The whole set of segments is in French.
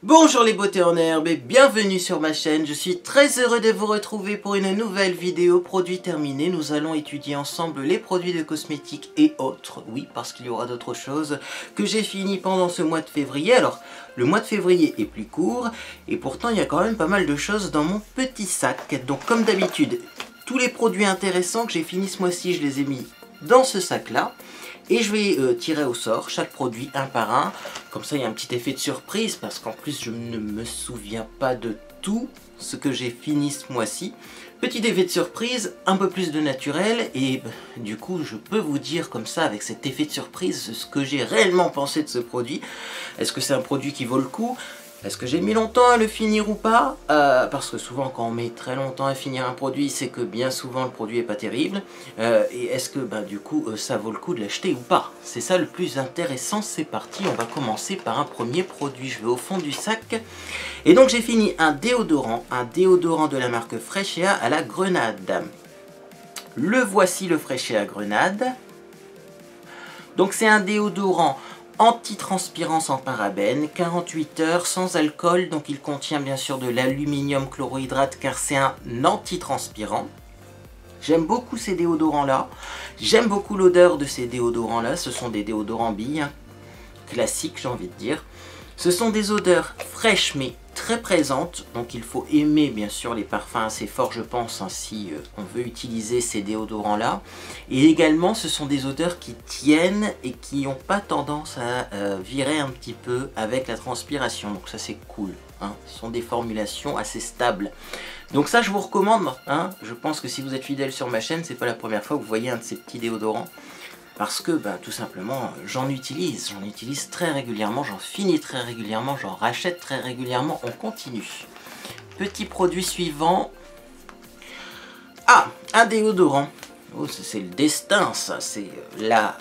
Bonjour les beautés en herbe et bienvenue sur ma chaîne. Je suis très heureux de vous retrouver pour une nouvelle vidéo produit terminé. Nous allons étudier ensemble les produits de cosmétiques et autres. Oui, parce qu'il y aura d'autres choses que j'ai fini pendant ce mois de février. Alors, le mois de février est plus court et pourtant il y a quand même pas mal de choses dans mon petit sac. Donc comme d'habitude, tous les produits intéressants que j'ai fini ce mois-ci, je les ai mis dans ce sac-là. Et je vais tirer au sort chaque produit un par un. Comme ça, il y a un petit effet de surprise parce qu'en plus, je ne me souviens pas de tout ce que j'ai fini ce mois-ci. Petit effet de surprise, un peu plus de naturel. Et du coup, je peux vous dire comme ça, avec cet effet de surprise, ce que j'ai réellement pensé de ce produit. Est-ce que c'est un produit qui vaut le coup ? Est-ce que j'ai mis longtemps à le finir ou pas? Parce que souvent quand on met très longtemps à finir un produit, c'est que bien souvent le produit est pas terrible. Et est-ce que du coup ça vaut le coup de l'acheter ou pas? C'est ça le plus intéressant, c'est parti. On va commencer par un premier produit. Je vais au fond du sac. Et donc j'ai fini un déodorant de la marque Freshea à la grenade. Le voici, le Freshea grenade. Donc c'est un déodorant antitranspirant sans parabènes, 48 heures, sans alcool, donc il contient bien sûr de l'aluminium chlorohydrate car c'est un antitranspirant. J'aime beaucoup ces déodorants-là, j'aime beaucoup l'odeur de ces déodorants-là, ce sont des déodorants billes, classiques j'ai envie de dire. Ce sont des odeurs fraîches mais très présentes, donc il faut aimer bien sûr les parfums assez forts je pense, si on veut utiliser ces déodorants là. Et également ce sont des odeurs qui tiennent et qui n'ont pas tendance à virer un petit peu avec la transpiration, donc ça c'est cool. Ce sont des formulations assez stables. Donc ça je vous recommande, je pense que si vous êtes fidèle sur ma chaîne, c'est pas la première fois que vous voyez un de ces petits déodorants. Parce que tout simplement j'en utilise très régulièrement, j'en finis très régulièrement, j'en rachète très régulièrement, on continue. Petit produit suivant. Ah, un déodorant. Oh, c'est le destin ça, c'est la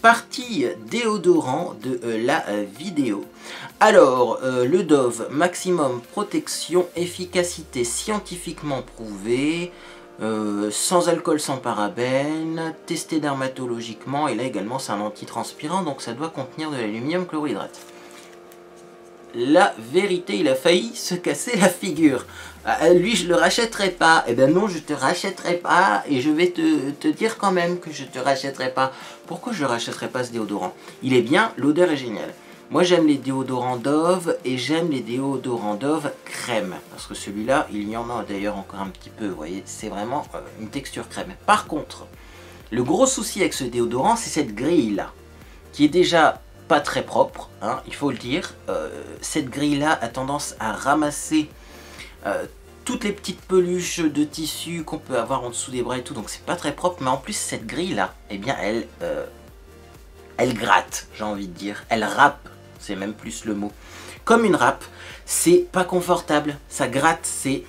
partie déodorant de la vidéo. Alors, le Dove Maximum Protection, efficacité scientifiquement prouvée. Sans alcool, sans parabènes, testé dermatologiquement, et là également c'est un antitranspirant, donc ça doit contenir de l'aluminium chlorohydrate. La vérité, il a failli se casser la figure. Lui je le rachèterai pas. Eh ben non, je te rachèterai pas, et je vais te dire quand même que je te rachèterai pas. Pourquoi je rachèterai pas ce déodorant? Il est bien, l'odeur est géniale. Moi j'aime les déodorants Dove et j'aime les déodorants Dove crème. Parce que celui-là, il y en a d'ailleurs encore un petit peu, vous voyez, c'est vraiment une texture crème. Par contre, le gros souci avec ce déodorant, c'est cette grille-là, qui est déjà pas très propre, il faut le dire. Cette grille-là a tendance à ramasser toutes les petites peluches de tissu qu'on peut avoir en dessous des bras et tout, donc c'est pas très propre. Mais en plus, cette grille-là, eh bien elle gratte, j'ai envie de dire, elle râpe. C'est même plus le mot. Comme une râpe, c'est pas confortable, ça gratte, c'est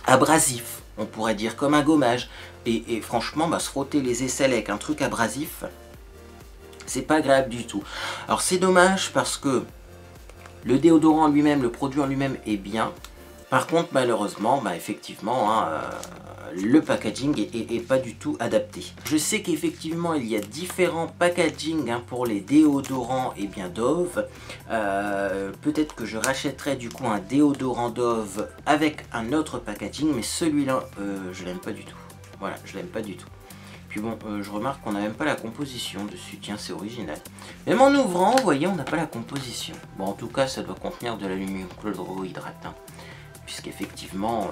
abrasif, on pourrait dire, comme un gommage. Et franchement, se frotter les aisselles avec un truc abrasif, c'est pas agréable du tout. Alors c'est dommage parce que le déodorant en lui-même, le produit en lui-même est bien. Par contre, malheureusement, effectivement, le packaging est pas du tout adapté. Je sais qu'effectivement, il y a différents packaging pour les déodorants Dove. Peut-être que je rachèterai du coup un déodorant Dove avec un autre packaging, mais celui-là, je l'aime pas du tout. Voilà, je l'aime pas du tout. Puis bon, je remarque qu'on n'a même pas la composition dessus. Tiens, c'est original. Même en ouvrant, vous voyez, on n'a pas la composition. Bon, en tout cas, ça doit contenir de l'aluminium chlorohydrate. Puisqu'effectivement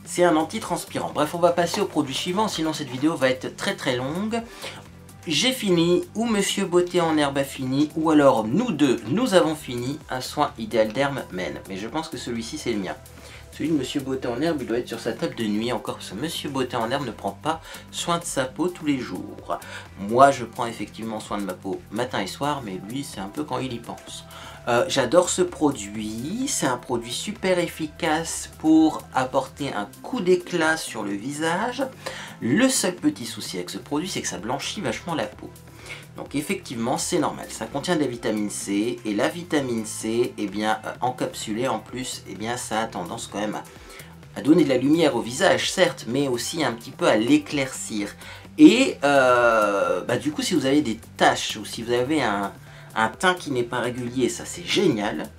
c'est un antitranspirant. Bref, on va passer au produit suivant, sinon cette vidéo va être très très longue. J'ai fini, ou Monsieur Beauté en herbe a fini, ou alors nous deux, nous avons fini un soin Ideal Derm Men. Mais je pense que celui-ci c'est le mien. Celui de Monsieur Beauté en herbe, il doit être sur sa table de nuit encore, parce que Monsieur Beauté en herbe ne prend pas soin de sa peau tous les jours. Moi, je prends effectivement soin de ma peau matin et soir, mais lui, c'est un peu quand il y pense. J'adore ce produit, c'est un produit super efficace pour apporter un coup d'éclat sur le visage. Le seul petit souci avec ce produit, c'est que ça blanchit vachement la peau. Donc effectivement, c'est normal, ça contient de la vitamine C, et la vitamine C, encapsulée en plus, ça a tendance quand même à donner de la lumière au visage, certes, mais aussi un petit peu à l'éclaircir. Et du coup, si vous avez des taches, ou si vous avez un teint qui n'est pas régulier, ça c'est génial.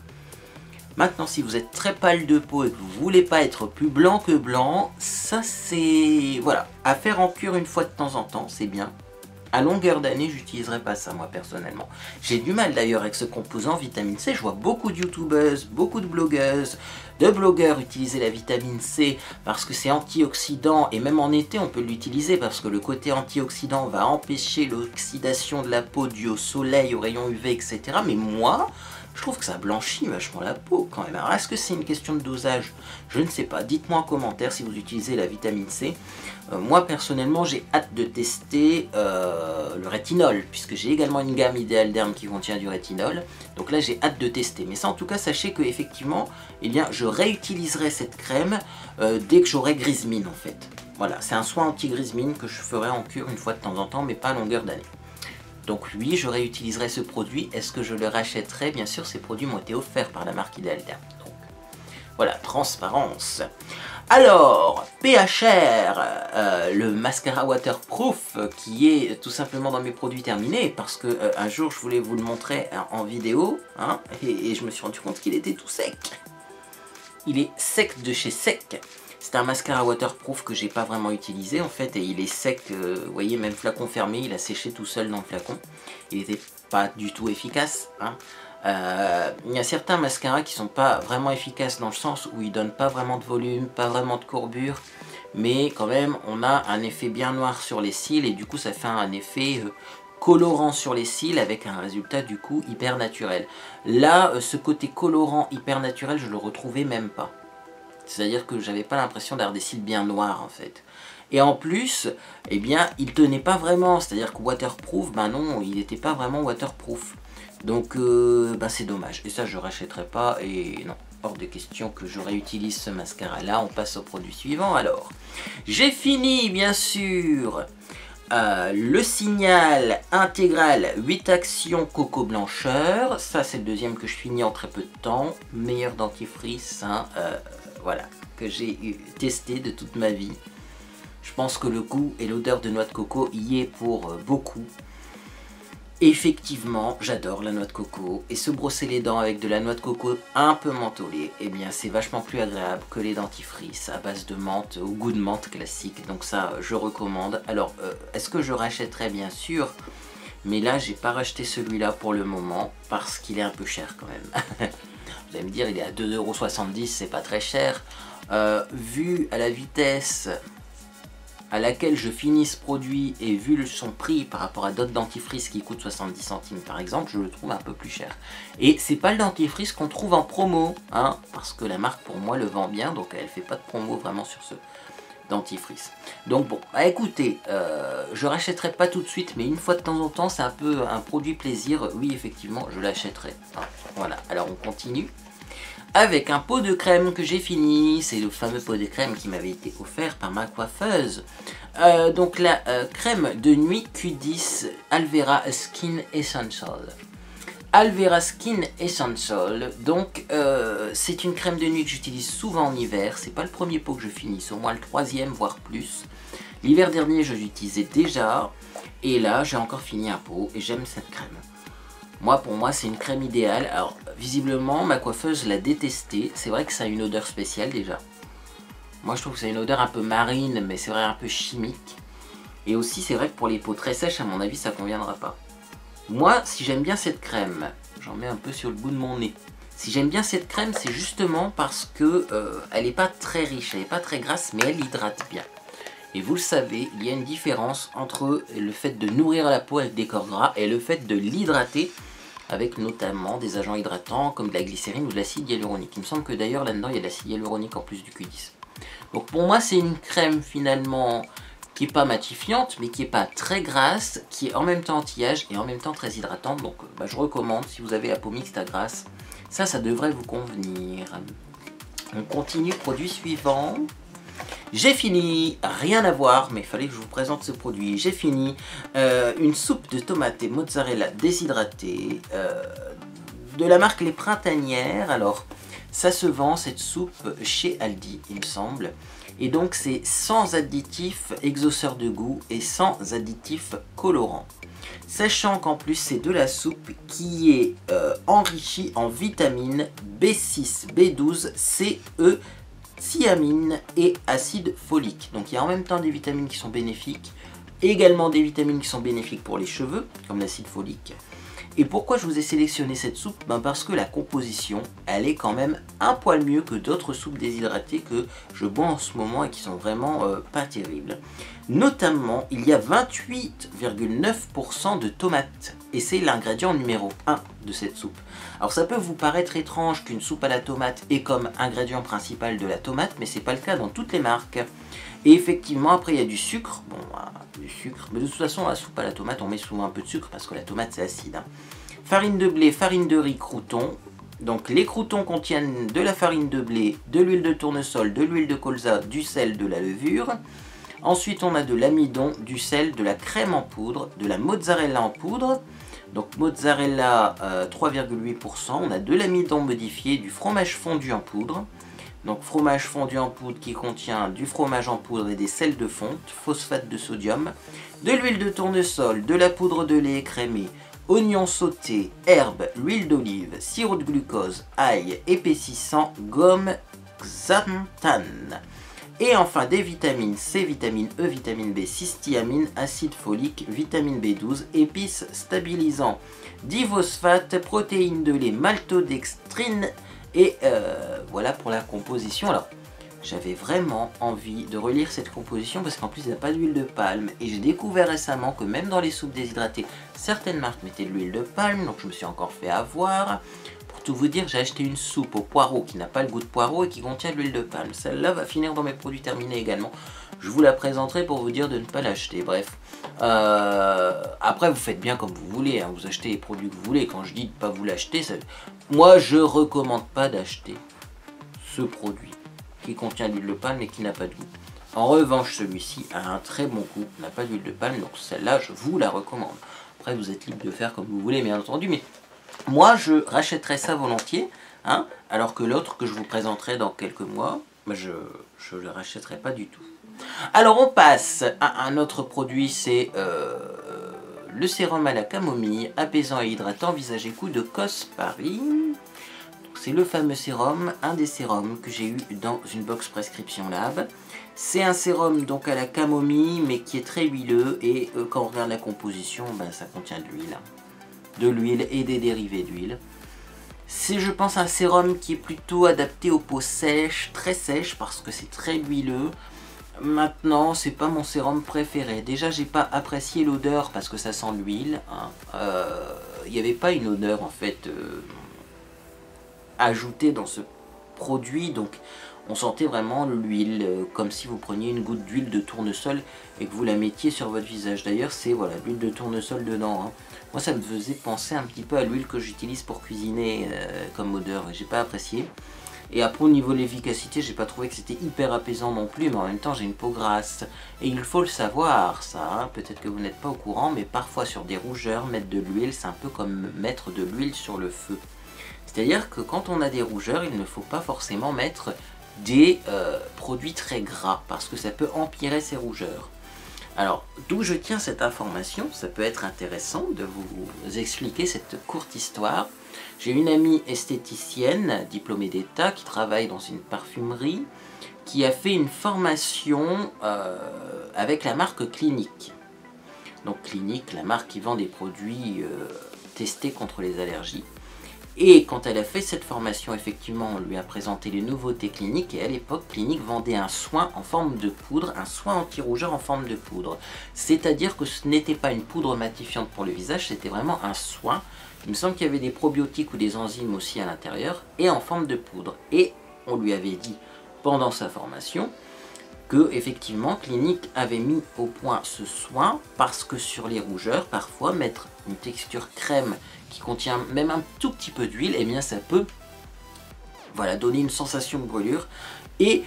Maintenant, si vous êtes très pâle de peau et que vous voulez pas être plus blanc que blanc, ça c'est... Voilà, à faire en cure une fois de temps en temps, c'est bien. À longueur d'année, j'utiliserai pas ça moi personnellement. J'ai du mal d'ailleurs avec ce composant vitamine C. Je vois beaucoup de youtubeuses, beaucoup de blogueuses, de blogueurs utiliser la vitamine C parce que c'est antioxydant et même en été on peut l'utiliser parce que le côté antioxydant va empêcher l'oxydation de la peau due au soleil, aux rayons UV, etc. Mais moi, je trouve que ça blanchit vachement la peau quand même. Alors est-ce que c'est une question de dosage? Je ne sais pas. Dites-moi en commentaire si vous utilisez la vitamine C. Moi personnellement j'ai hâte de tester le rétinol puisque j'ai également une gamme Ideal Derm qui contient du rétinol. Donc là j'ai hâte de tester. Mais ça en tout cas sachez que effectivement eh bien, je réutiliserai cette crème dès que j'aurai grise mine en fait. Voilà, c'est un soin anti-grise mine que je ferai en cure une fois de temps en temps mais pas à longueur d'année. Donc oui, je réutiliserai ce produit. Est-ce que je le rachèterai? Bien sûr, ces produits m'ont été offerts par la marque Ideal Derm. Donc voilà, transparence. Alors, PHR, le mascara waterproof qui est tout simplement dans mes produits terminés parce que un jour je voulais vous le montrer en vidéo hein, et je me suis rendu compte qu'il était tout sec. Il est sec de chez Sec. C'est un mascara waterproof que j'ai pas vraiment utilisé en fait et il est sec, vous voyez même flacon fermé, il a séché tout seul dans le flacon. Il n'était pas du tout efficace. Hein. Il y a certains mascaras qui sont pas vraiment efficaces dans le sens où ils donnent pas vraiment de volume, pas vraiment de courbure, mais quand même on a un effet bien noir sur les cils et du coup ça fait un effet colorant sur les cils avec un résultat du coup hyper naturel. Là ce côté colorant hyper naturel je le retrouvais même pas. C'est-à-dire que j'avais pas l'impression d'avoir des cils bien noirs en fait. Et en plus, eh bien, il tenait pas vraiment. C'est-à-dire que waterproof, ben non, il n'était pas vraiment waterproof. Donc, ben c'est dommage. Et ça, je rachèterai pas. Et non, hors de question que je réutilise ce mascara-là. On passe au produit suivant alors. J'ai fini, bien sûr, le Signal intégral 8 actions coco blancheur. Ça, c'est le deuxième que je finis en très peu de temps. Meilleur dentifrice, hein, voilà, que j'ai testé de toute ma vie. Je pense que le goût et l'odeur de noix de coco y est pour beaucoup. Effectivement, j'adore la noix de coco. Et se brosser les dents avec de la noix de coco un peu mentholée, eh bien c'est vachement plus agréable que les dentifrices à base de menthe, au goût de menthe classique. Donc ça, je recommande. Alors, est-ce que je rachèterai? Bien sûr. Mais là, j'ai pas racheté celui-là pour le moment parce qu'il est un peu cher quand même. Vous allez me dire, il est à 2,70 €, c'est pas très cher. Vu à la vitesse à laquelle je finis ce produit et vu son prix par rapport à d'autres dentifrices qui coûtent 70 centimes par exemple, je le trouve un peu plus cher. Et c'est pas le dentifrice qu'on trouve en promo, hein, parce que la marque pour moi le vend bien, donc elle fait pas de promo vraiment sur ce dentifrice. Donc bon, bah écoutez, je rachèterai pas tout de suite, mais une fois de temps en temps, c'est un peu un produit plaisir. Oui, effectivement, je l'achèterai. Hein, voilà, alors on continue avec un pot de crème que j'ai fini. C'est le fameux pot de crème qui m'avait été offert par ma coiffeuse. Donc la crème de nuit Q10 Alvera Skin Essential. Alvera Skin Essential, donc c'est une crème de nuit que j'utilise souvent en hiver. C'est pas le premier pot que je finis, c'est au moins le troisième voire plus. L'hiver dernier je l'utilisais déjà et là j'ai encore fini un pot et j'aime cette crème. Moi, pour moi, c'est une crème idéale. Alors, visiblement, ma coiffeuse l'a détestée. C'est vrai que ça a une odeur spéciale déjà. Moi, je trouve que c'est une odeur un peu marine, mais c'est vrai un peu chimique. Et aussi, c'est vrai que pour les peaux très sèches, à mon avis, ça conviendra pas. Moi, si j'aime bien cette crème, j'en mets un peu sur le bout de mon nez. Si j'aime bien cette crème, c'est justement parce que elle n'est pas très riche, elle n'est pas très grasse, mais elle hydrate bien. Et vous le savez, il y a une différence entre le fait de nourrir la peau avec des corps gras et le fait de l'hydrater avec notamment des agents hydratants comme de la glycérine ou de l'acide hyaluronique. Il me semble que d'ailleurs là-dedans il y a de l'acide hyaluronique en plus du Q10. Donc pour moi c'est une crème finalement qui n'est pas matifiante mais qui n'est pas très grasse, qui est en même temps anti-âge et en même temps très hydratante. Donc je recommande si vous avez la peau mixte à grasse, ça devrait vous convenir. On continue, produit suivant. J'ai fini, rien à voir, mais il fallait que je vous présente ce produit. J'ai fini une soupe de tomates et mozzarella déshydratée de la marque Les Printanières. Alors, ça se vend cette soupe chez Aldi, il me semble. Et donc, c'est sans additifs exauceurs de goût et sans additifs colorants. Sachant qu'en plus c'est de la soupe qui est enrichie en vitamines B6, B12, C, E, thiamine et acide folique. Donc il y a en même temps des vitamines qui sont bénéfiques, également des vitamines qui sont bénéfiques pour les cheveux, comme l'acide folique. Et pourquoi je vous ai sélectionné cette soupe? Parce que la composition, elle est quand même un poil mieux que d'autres soupes déshydratées que je bois en ce moment et qui sont vraiment pas terribles. Notamment, il y a 28,9% de tomates. Et c'est l'ingrédient numéro 1 de cette soupe. Alors ça peut vous paraître étrange qu'une soupe à la tomate ait comme ingrédient principal de la tomate, mais c'est pas le cas dans toutes les marques. Et effectivement, après il y a du sucre. Bon, du sucre. Mais de toute façon, la soupe à la tomate, on met souvent un peu de sucre parce que la tomate c'est acide. Hein. Farine de blé, farine de riz, croûtons. Donc les croûtons contiennent de la farine de blé, de l'huile de tournesol, de l'huile de colza, du sel, de la levure. Ensuite, on a de l'amidon, du sel, de la crème en poudre, de la mozzarella en poudre. Donc mozzarella 3,8%. On a de l'amidon modifié, du fromage fondu en poudre. Donc fromage fondu en poudre qui contient du fromage en poudre et des sels de fonte, phosphate de sodium, de l'huile de tournesol, de la poudre de lait écrémé, oignons sautés, herbes, l'huile d'olive, sirop de glucose, ail, épaississant, gomme xanthane. Et enfin des vitamines C, vitamine E, vitamine B6, thiamine, acide folique, vitamine B12, épices stabilisants, diphosphate, protéines de lait, maltodextrine. Et voilà pour la composition. Alors, j'avais vraiment envie de relire cette composition parce qu'en plus, il n'y a pas d'huile de palme. Et j'ai découvert récemment que même dans les soupes déshydratées, certaines marques mettaient de l'huile de palme. Donc, je me suis encore fait avoir. Pour tout vous dire, j'ai acheté une soupe au poireau qui n'a pas le goût de poireau et qui contient de l'huile de palme. Celle-là va finir dans mes produits terminés également. Je vous la présenterai pour vous dire de ne pas l'acheter. Bref. Après, vous faites bien comme vous voulez. Hein. Vous achetez les produits que vous voulez. Quand je dis de ne pas vous l'acheter, ça... moi je recommande pas d'acheter ce produit qui contient de l'huile de palme et qui n'a pas de goût. En revanche, celui-ci a un très bon goût, n'a pas d'huile de palme, donc celle-là je vous la recommande. Après, vous êtes libre de faire comme vous voulez, bien entendu, mais moi je rachèterais ça volontiers, hein, alors que l'autre que je vous présenterai dans quelques mois, je ne le rachèterai pas du tout. Alors on passe à un autre produit, c'est le sérum à la camomille, apaisant et hydratant, visage et cou de Cos Paris. C'est le fameux sérum, un des sérums que j'ai eu dans une box Prescription Lab. C'est un sérum donc à la camomille, mais qui est très huileux, et quand on regarde la composition, ça contient de l'huile et des dérivés d'huile. C'est, je pense, un sérum qui est plutôt adapté aux peaux sèches, très sèches, parce que c'est très huileux. Maintenant, c'est pas mon sérum préféré. Déjà, j'ai pas apprécié l'odeur parce que ça sent l'huile. Hein. Il n'y avait pas une odeur en fait ajoutée dans ce produit, donc on sentait vraiment l'huile, comme si vous preniez une goutte d'huile de tournesol et que vous la mettiez sur votre visage. D'ailleurs, c'est voilà l'huile de tournesol dedans. Hein. Moi, ça me faisait penser un petit peu à l'huile que j'utilise pour cuisiner comme odeur. J'ai pas apprécié. Et après au niveau de l'efficacité, j'ai pas trouvé que c'était hyper apaisant non plus, mais en même temps j'ai une peau grasse. Et il faut le savoir ça, hein. Peut-être que vous n'êtes pas au courant, mais parfois sur des rougeurs, mettre de l'huile, c'est un peu comme mettre de l'huile sur le feu. C'est-à-dire que quand on a des rougeurs, il ne faut pas forcément mettre des produits très gras, parce que ça peut empirer ces rougeurs. Alors, d'où je tiens cette information, ça peut être intéressant de vous expliquer cette courte histoire. J'ai une amie esthéticienne, diplômée d'État, qui travaille dans une parfumerie, qui a fait une formation avec la marque Clinique. Donc Clinique, la marque qui vend des produits testés contre les allergies. Et quand elle a fait cette formation, effectivement, on lui a présenté les nouveautés Clinique. Et à l'époque, Clinique vendait un soin en forme de poudre, un soin anti-rougeur en forme de poudre. C'est-à-dire que ce n'était pas une poudre matifiante pour le visage, c'était vraiment un soin. Il me semble qu'il y avait des probiotiques ou des enzymes aussi à l'intérieur, et en forme de poudre. Et on lui avait dit, pendant sa formation, que effectivement Clinique avait mis au point ce soin, parce que sur les rougeurs, parfois, mettre une texture crème qui contient même un tout petit peu d'huile, et bien ça peut donner une sensation de brûlure et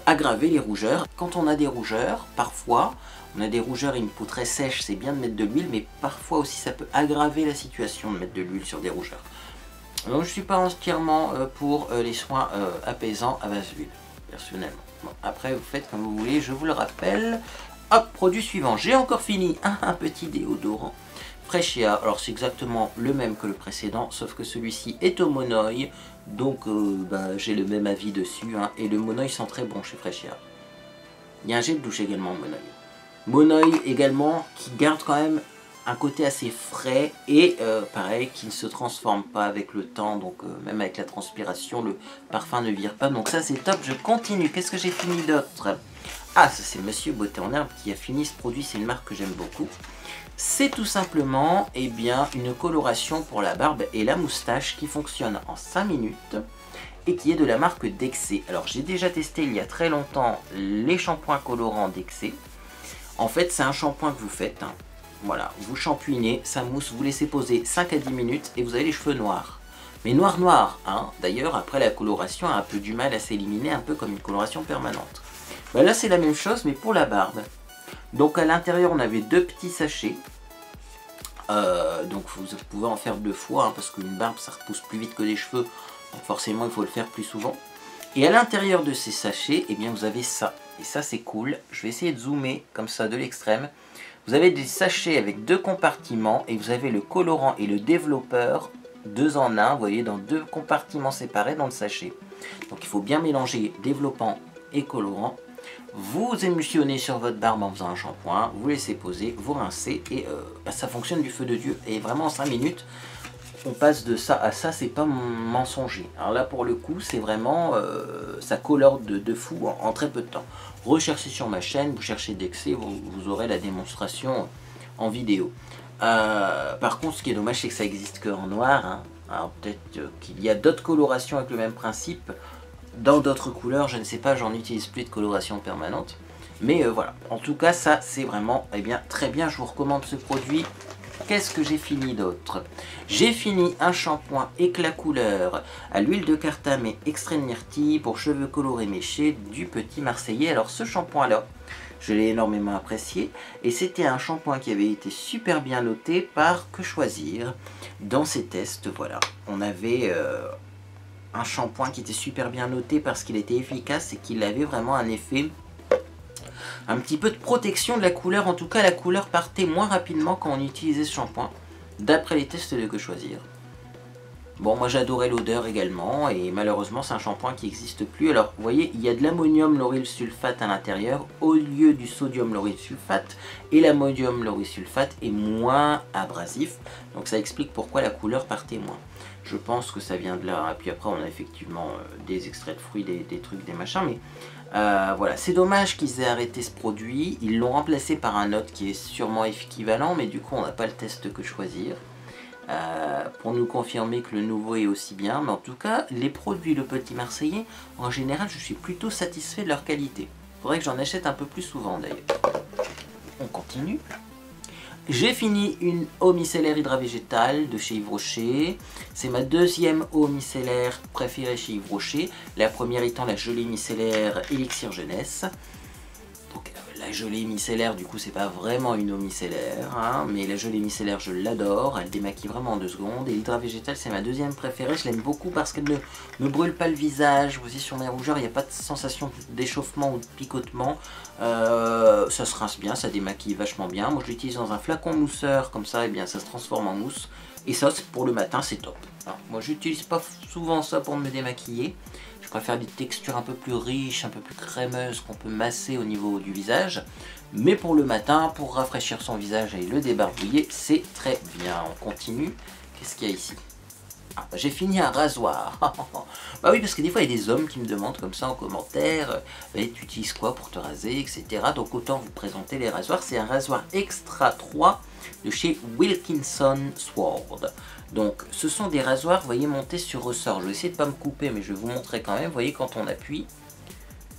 aggraver les rougeurs. Quand on a des rougeurs, parfois, on a des rougeurs et une peau très sèche, c'est bien de mettre de l'huile, mais parfois aussi ça peut aggraver la situation de mettre de l'huile sur des rougeurs. Donc je ne suis pas entièrement pour les soins apaisants à base d'huile, personnellement. Bon, après vous faites comme vous voulez, je vous le rappelle. Hop, produit suivant. J'ai encore fini un petit déodorant Fresh-Air. Alors c'est exactement le même que le précédent, sauf que celui-ci est au monoï. Donc j'ai le même avis dessus. Hein, et le monoï sent très bon chez Fresh-Air. Il y a un gel de douche également au monoï. Monoï également qui garde quand même un côté assez frais et pareil qui ne se transforme pas avec le temps, donc même avec la transpiration le parfum ne vire pas, donc ça c'est top. Je continue. Qu'est-ce que j'ai fini d'autre? Ah, ça c'est Monsieur Beauté en Herbe qui a fini ce produit, c'est une marque que j'aime beaucoup. C'est tout simplement une coloration pour la barbe et la moustache qui fonctionne en 5 minutes et qui est de la marque Dexé. Alors j'ai déjà testé il y a très longtemps les shampoings colorants Dexé. En fait c'est un shampoing que vous faites, hein. Voilà, vous shampouinez, ça mousse, vous laissez poser 5 à 10 minutes et vous avez les cheveux noirs. Mais noir, hein. D'ailleurs, après la coloration a un peu du mal à s'éliminer, un peu comme une coloration permanente. Ben là, c'est la même chose, mais pour la barbe. Donc à l'intérieur, on avait 2 petits sachets. Donc vous pouvez en faire 2 fois, hein, parce qu'une barbe, ça repousse plus vite que les cheveux. Donc forcément, il faut le faire plus souvent. Et à l'intérieur de ces sachets, vous avez ça. Et ça, c'est cool. Je vais essayer de zoomer comme ça de l'extrême. Vous avez des sachets avec 2 compartiments et vous avez le colorant et le développeur 2 en 1, vous voyez, dans 2 compartiments séparés dans le sachet. Donc il faut bien mélanger développant et colorant. Vous émulsionnez sur votre barbe en faisant un shampoing, vous laissez poser, vous rincez et ça fonctionne du feu de Dieu. Et vraiment en 5 minutes, on passe de ça à ça, c'est pas mensonger. Alors là pour le coup, c'est vraiment, ça colore de fou en très peu de temps. Recherchez sur ma chaîne, vous cherchez Dexé, vous aurez la démonstration en vidéo. Par contre, ce qui est dommage, c'est que ça existe que en noir. Hein. Alors peut-être qu'il y a d'autres colorations avec le même principe, dans d'autres couleurs, je ne sais pas, j'en utilise plus de coloration permanente. Mais voilà, en tout cas, ça c'est vraiment très bien, je vous recommande ce produit. Qu'est-ce que j'ai fini d'autre? J'ai fini un shampoing éclat couleur à l'huile de cartame et extrait de myrtille pour cheveux colorés méchés du Petit Marseillais. Alors ce shampoing là, je l'ai énormément apprécié et c'était un shampoing qui avait été super bien noté par Que Choisir dans ses tests. Voilà, on avait un shampoing qui était super bien noté parce qu'il était efficace et qu'il avait vraiment un effet, un petit peu de protection de la couleur. En tout cas, la couleur partait moins rapidement quand on utilisait ce shampoing, d'après les tests de Que Choisir. Bon, moi j'adorais l'odeur également, et malheureusement c'est un shampoing qui n'existe plus. Alors, vous voyez, il y a de l'ammonium lauryl sulfate à l'intérieur, au lieu du sodium lauryl sulfate, et l'ammonium lauryl sulfate est moins abrasif, donc ça explique pourquoi la couleur partait moins. Je pense que ça vient de là, et puis après on a effectivement des extraits de fruits, des trucs, des machins, mais voilà, c'est dommage qu'ils aient arrêté ce produit. Ils l'ont remplacé par un autre qui est sûrement équivalent, mais du coup on n'a pas le test Que Choisir pour nous confirmer que le nouveau est aussi bien. Mais en tout cas, les produits Le Petit Marseillais, en général, je suis plutôt satisfait de leur qualité. Il faudrait que j'en achète un peu plus souvent d'ailleurs. On continue. J'ai fini une eau micellaire hydravégétale de chez Yves Rocher. C'est ma deuxième eau micellaire préférée chez Yves Rocher. La première étant la gelée micellaire Élixir Jeunesse. Donc la gelée micellaire, du coup, c'est pas vraiment une eau micellaire, hein, mais la gelée micellaire, je l'adore. Elle démaquille vraiment en 2 secondes. Et l'hydravégétale, c'est ma deuxième préférée. Je l'aime beaucoup parce qu'elle ne me brûle pas le visage. Vous voyez, sur mes rougeurs, il n'y a pas de sensation d'échauffement ou de picotement. Ça se rince bien, ça démaquille vachement bien. Moi, je l'utilise dans un flacon mousseur, comme ça, ça se transforme en mousse. Et ça, pour le matin, c'est top. Alors, moi, j'utilise pas souvent ça pour me démaquiller. Je préfère des textures un peu plus riches, un peu plus crémeuses qu'on peut masser au niveau du visage. Mais pour le matin, pour rafraîchir son visage et le débarbouiller, c'est très bien. On continue. Qu'est-ce qu'il y a ici? J'ai fini un rasoir. Bah oui, parce que des fois il y a des hommes qui me demandent comme ça en commentaire, tu utilises quoi pour te raser, etc. Donc autant vous présenter les rasoirs. C'est un rasoir Extra 3 de chez Wilkinson Sword. Donc ce sont des rasoirs, vous voyez, montés sur ressort. Je vais essayer de ne pas me couper, mais je vais vous montrer quand même. Vous voyez, quand on appuie,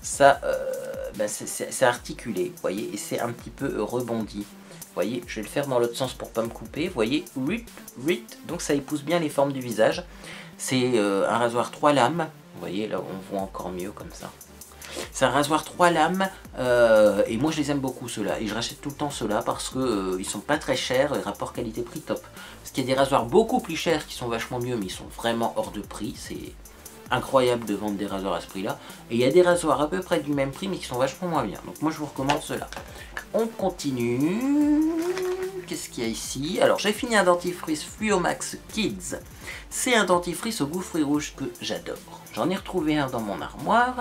ça, c'est articulé, vous voyez, et c'est un petit peu rebondi. Vous voyez, je vais le faire dans l'autre sens pour pas me couper. Vous voyez, donc ça épouse bien les formes du visage. C'est un rasoir 3 lames. Vous voyez, là on voit encore mieux comme ça. C'est un rasoir 3 lames et moi je les aime beaucoup ceux-là. Et je rachète tout le temps ceux-là parce que ils sont pas très chers, et rapport qualité-prix top. Parce qu'il y a des rasoirs beaucoup plus chers qui sont vachement mieux, mais ils sont vraiment hors de prix. incroyable de vendre des rasoirs à ce prix là. Et il y a des rasoirs à peu près du même prix mais qui sont vachement moins bien. Donc moi je vous recommande cela. On continue. Qu'est-ce qu'il y a ici? Alors j'ai fini un dentifrice Fluomax Kids. C'est un dentifrice au goût fruits rouges que j'adore. J'en ai retrouvé un dans mon armoire.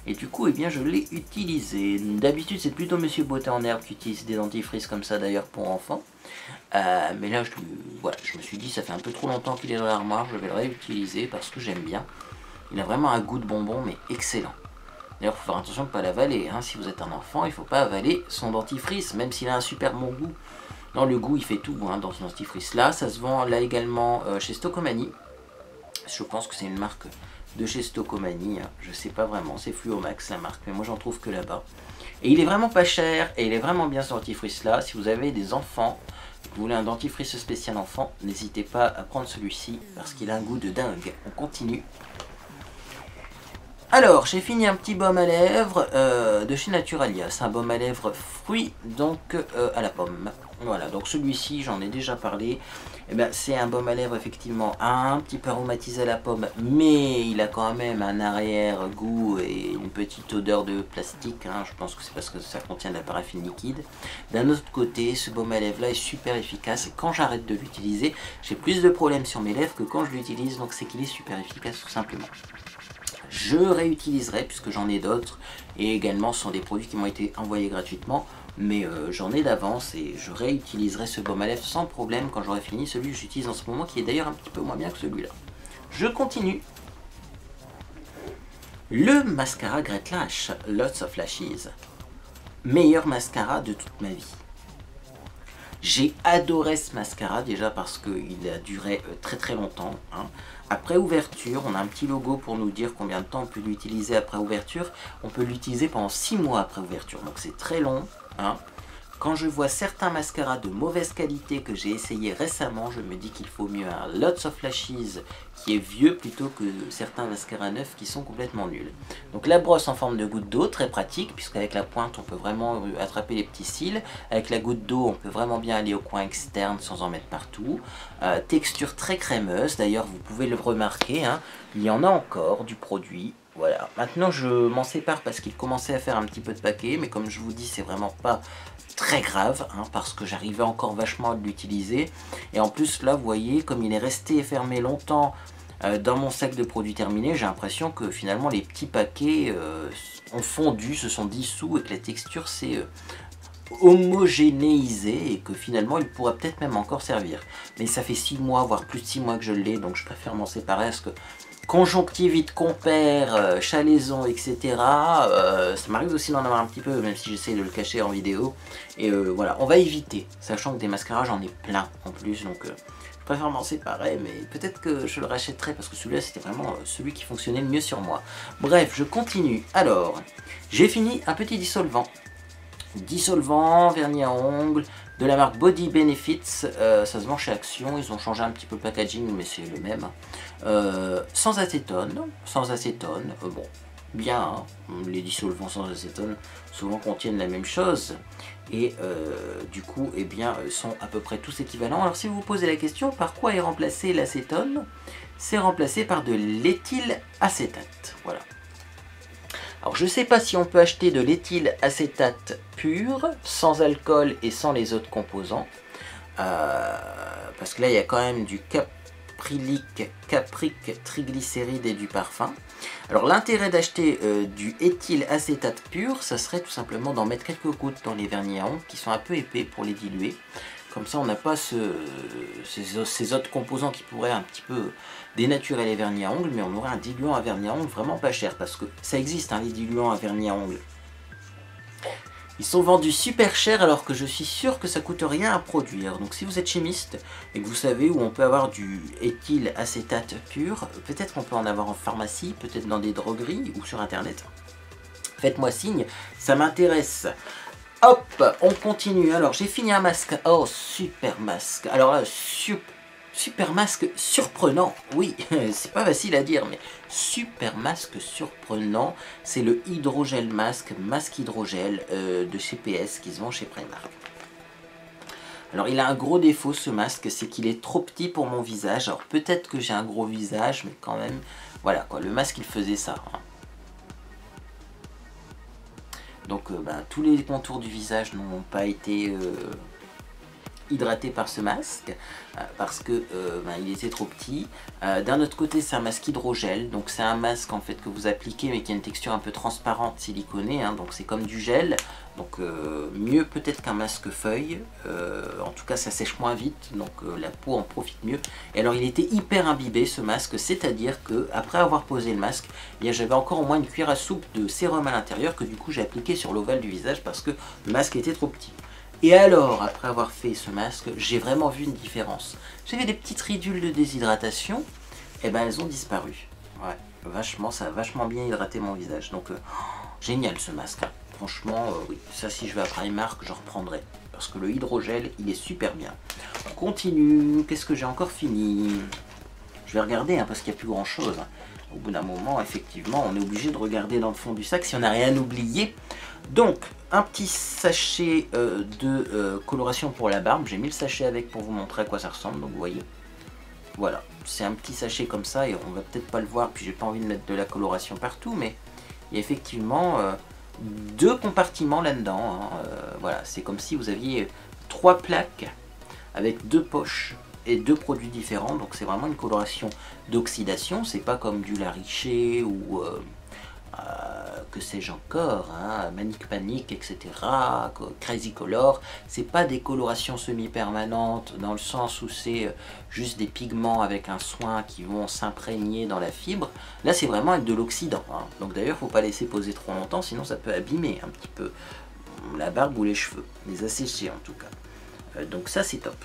Et du coup, eh bien, je l'ai utilisé. D'habitude, c'est plutôt Monsieur Beauté en herbe qui utilise des dentifrices comme ça, d'ailleurs, pour enfants. Mais là, voilà, je me suis dit, ça fait un peu trop longtemps qu'il est dans l'armoire, je vais le réutiliser parce que j'aime bien. Il a vraiment un goût de bonbon, mais excellent. D'ailleurs, il faut faire attention de ne pas l'avaler. Hein. Si vous êtes un enfant, il ne faut pas avaler son dentifrice, même s'il a un super bon goût. Non, le goût, il fait tout hein, dans ce dentifrice-là. Ça se vend là également chez Stocomanie. Je pense que c'est une marque de chez Stocomanie, hein. Je sais pas vraiment, c'est Fluomax la marque, mais moi j'en trouve que là-bas. Et il est vraiment pas cher, et il est vraiment bien ce dentifrice là. Si vous avez des enfants, vous voulez un dentifrice spécial enfant, n'hésitez pas à prendre celui-ci, parce qu'il a un goût de dingue. On continue. Alors, j'ai fini un petit baume à lèvres de chez Naturalia. C'est un baume à lèvres fruit, donc à la pomme. Voilà, donc celui-ci, j'en ai déjà parlé. Eh ben, c'est un baume à lèvres effectivement un petit peu aromatisé à la pomme, mais il a quand même un arrière-goût et une petite odeur de plastique. Hein. Je pense que c'est parce que ça contient de la paraffine liquide. D'un autre côté, ce baume à lèvres là est super efficace et quand j'arrête de l'utiliser, j'ai plus de problèmes sur mes lèvres que quand je l'utilise, donc c'est qu'il est super efficace tout simplement. Je réutiliserai puisque j'en ai d'autres et également ce sont des produits qui m'ont été envoyés gratuitement. Mais j'en ai d'avance et je réutiliserai ce baume à lèvres sans problème quand j'aurai fini celui que j'utilise en ce moment qui est d'ailleurs un petit peu moins bien que celui-là. Je continue. Le mascara Great Lash, Lots of Lashes. Meilleur mascara de toute ma vie. J'ai adoré ce mascara déjà parce qu'il a duré très très longtemps. Hein. Après ouverture, on a un petit logo pour nous dire combien de temps on peut l'utiliser après ouverture. On peut l'utiliser pendant 6 mois après ouverture, donc c'est très long. Hein. Quand je vois certains mascaras de mauvaise qualité que j'ai essayé récemment, je me dis qu'il faut mieux un Lots of Lashes qui est vieux plutôt que certains mascaras neufs qui sont complètement nuls. Donc la brosse en forme de goutte d'eau, très pratique, puisqu'avec la pointe on peut vraiment attraper les petits cils. Avec la goutte d'eau on peut vraiment bien aller au coin externe sans en mettre partout. Texture très crémeuse, d'ailleurs vous pouvez le remarquer, hein, il y en a encore du produit. Voilà, maintenant je m'en sépare parce qu'il commençait à faire un petit peu de paquet, mais comme je vous dis, c'est vraiment pas très grave, hein, parce que j'arrivais encore vachement à l'utiliser. Et en plus, là, vous voyez, comme il est resté fermé longtemps dans mon sac de produits terminés, j'ai l'impression que finalement les petits paquets ont fondu, se sont dissous et que la texture s'est homogénéisée et que finalement il pourrait peut-être même encore servir. Mais ça fait 6 mois, voire plus de 6 mois que je l'ai, donc je préfère m'en séparer parce que conjonctivite, compère, chalaison, etc. Ça m'arrive aussi d'en avoir un petit peu, même si j'essaie de le cacher en vidéo. Et voilà, on va éviter, sachant que des mascaras, j'en ai plein en plus. Donc je préfère m'en séparer, mais peut-être que je le rachèterai parce que celui-là, c'était vraiment celui qui fonctionnait le mieux sur moi. Bref, je continue. Alors, j'ai fini un petit dissolvant. Dissolvant, vernis à ongles, de la marque Body Benefits, ça se vend chez Action, ils ont changé un petit peu le packaging mais c'est le même. Sans acétone, bon, bien, hein, les dissolvants sans acétone souvent contiennent la même chose et du coup eh bien, sont à peu près tous équivalents. Alors si vous vous posez la question par quoi est remplacé l'acétone, c'est remplacé par de l'éthylacétate, voilà. Alors je ne sais pas si on peut acheter de l'éthylacétate pur, sans alcool et sans les autres composants. Parce que là il y a quand même du caprique, triglycéride et du parfum. Alors l'intérêt d'acheter du éthylacétate pur, ça serait tout simplement d'en mettre quelques gouttes dans les vernis à ongles qui sont un peu épais pour les diluer. Comme ça on n'a pas ces autres composants qui pourraient un petit peu dénaturer les vernis à ongles, mais on aurait un diluant à vernis à ongles vraiment pas cher, parce que ça existe, hein, les diluants à vernis à ongles. Ils sont vendus super cher alors que je suis sûr que ça coûte rien à produire. Donc si vous êtes chimiste et que vous savez où on peut avoir du éthylacétate pur, peut-être qu'on peut en avoir en pharmacie, peut-être dans des drogueries ou sur internet. Faites-moi signe, ça m'intéresse. Hop, on continue. Alors j'ai fini un masque. Oh, super masque. Alors là, super masque surprenant. Oui, c'est pas facile à dire, mais super masque surprenant. C'est le hydrogel masque hydrogel de chez PS qui se vend chez Primark. Alors il a un gros défaut ce masque, c'est qu'il est trop petit pour mon visage. Alors peut-être que j'ai un gros visage, mais quand même, voilà quoi, le masque il faisait ça. Hein. Donc tous les contours du visage n'ont pas été hydraté par ce masque parce que il était trop petit. D'un autre côté, c'est un masque hydrogel, donc c'est un masque en fait que vous appliquez mais qui a une texture un peu transparente, siliconée, hein, donc c'est comme du gel, donc mieux peut-être qu'un masque feuille, en tout cas ça sèche moins vite, donc la peau en profite mieux. Et alors il était hyper imbibé ce masque, c'est-à-dire que après avoir posé le masque, j'avais encore au moins une cuillère à soupe de sérum à l'intérieur que du coup j'ai appliqué sur l'ovale du visage parce que le masque était trop petit. Et alors, après avoir fait ce masque, j'ai vraiment vu une différence. J'avais des petites ridules de déshydratation, et ben elles ont disparu. Ouais, vachement, ça a vachement bien hydraté mon visage. Donc, génial ce masque. Hein. Franchement, oui, ça si je vais à Primark, je reprendrai. Parce que le hydrogel, il est super bien. On continue, qu'est-ce que j'ai encore fini? Je vais regarder, hein, parce qu'il n'y a plus grand chose. Hein. Au bout d'un moment, effectivement, on est obligé de regarder dans le fond du sac si on n'a rien oublié. Donc, un petit sachet de coloration pour la barbe. J'ai mis le sachet avec pour vous montrer à quoi ça ressemble. Donc, vous voyez. Voilà. C'est un petit sachet comme ça et on va peut-être pas le voir. Puis, j'ai pas envie de mettre de la coloration partout. Mais il y a effectivement 2 compartiments là-dedans. Hein. Voilà. C'est comme si vous aviez 3 plaques avec 2 poches et 2 produits différents. Donc, c'est vraiment une coloration d'oxydation. C'est pas comme du Laricher ou... que sais-je encore, hein, Manic Panic, etc., Crazy Color, c'est pas des colorations semi-permanentes dans le sens où c'est juste des pigments avec un soin qui vont s'imprégner dans la fibre. Là, c'est vraiment avec de l'oxydant. Hein. Donc d'ailleurs, faut pas laisser poser trop longtemps, sinon ça peut abîmer un petit peu la barbe ou les cheveux, les assécher en tout cas. Donc ça, c'est top.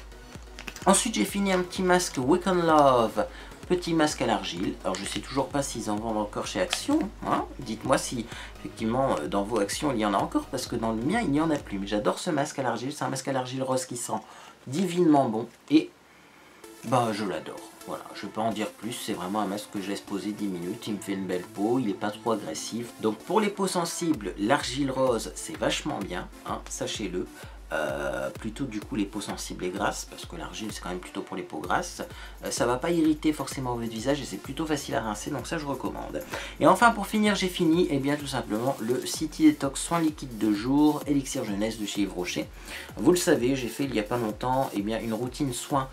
Ensuite, j'ai fini un petit masque Weekend Love. Petit masque à l'argile. Alors je sais toujours pas s'ils en vendent encore chez Action. Hein. Dites-moi si effectivement dans vos Actions il y en a encore, parce que dans le mien il n'y en a plus. Mais j'adore ce masque à l'argile. C'est un masque à l'argile rose qui sent divinement bon. Et je l'adore. Voilà, je peux pas en dire plus. C'est vraiment un masque que je laisse poser 10 minutes. Il me fait une belle peau. Il n'est pas trop agressif. Donc pour les peaux sensibles, l'argile rose c'est vachement bien. Hein, sachez-le. Plutôt du coup les peaux sensibles et grasses, parce que l'argile c'est quand même plutôt pour les peaux grasses. Ça va pas irriter forcément votre visage et c'est plutôt facile à rincer, donc ça je recommande. Et enfin pour finir, j'ai fini et bien tout simplement le City Detox soin liquide de jour élixir jeunesse de chez Yves Rocher. Vous le savez, j'ai fait il y a pas longtemps une routine soin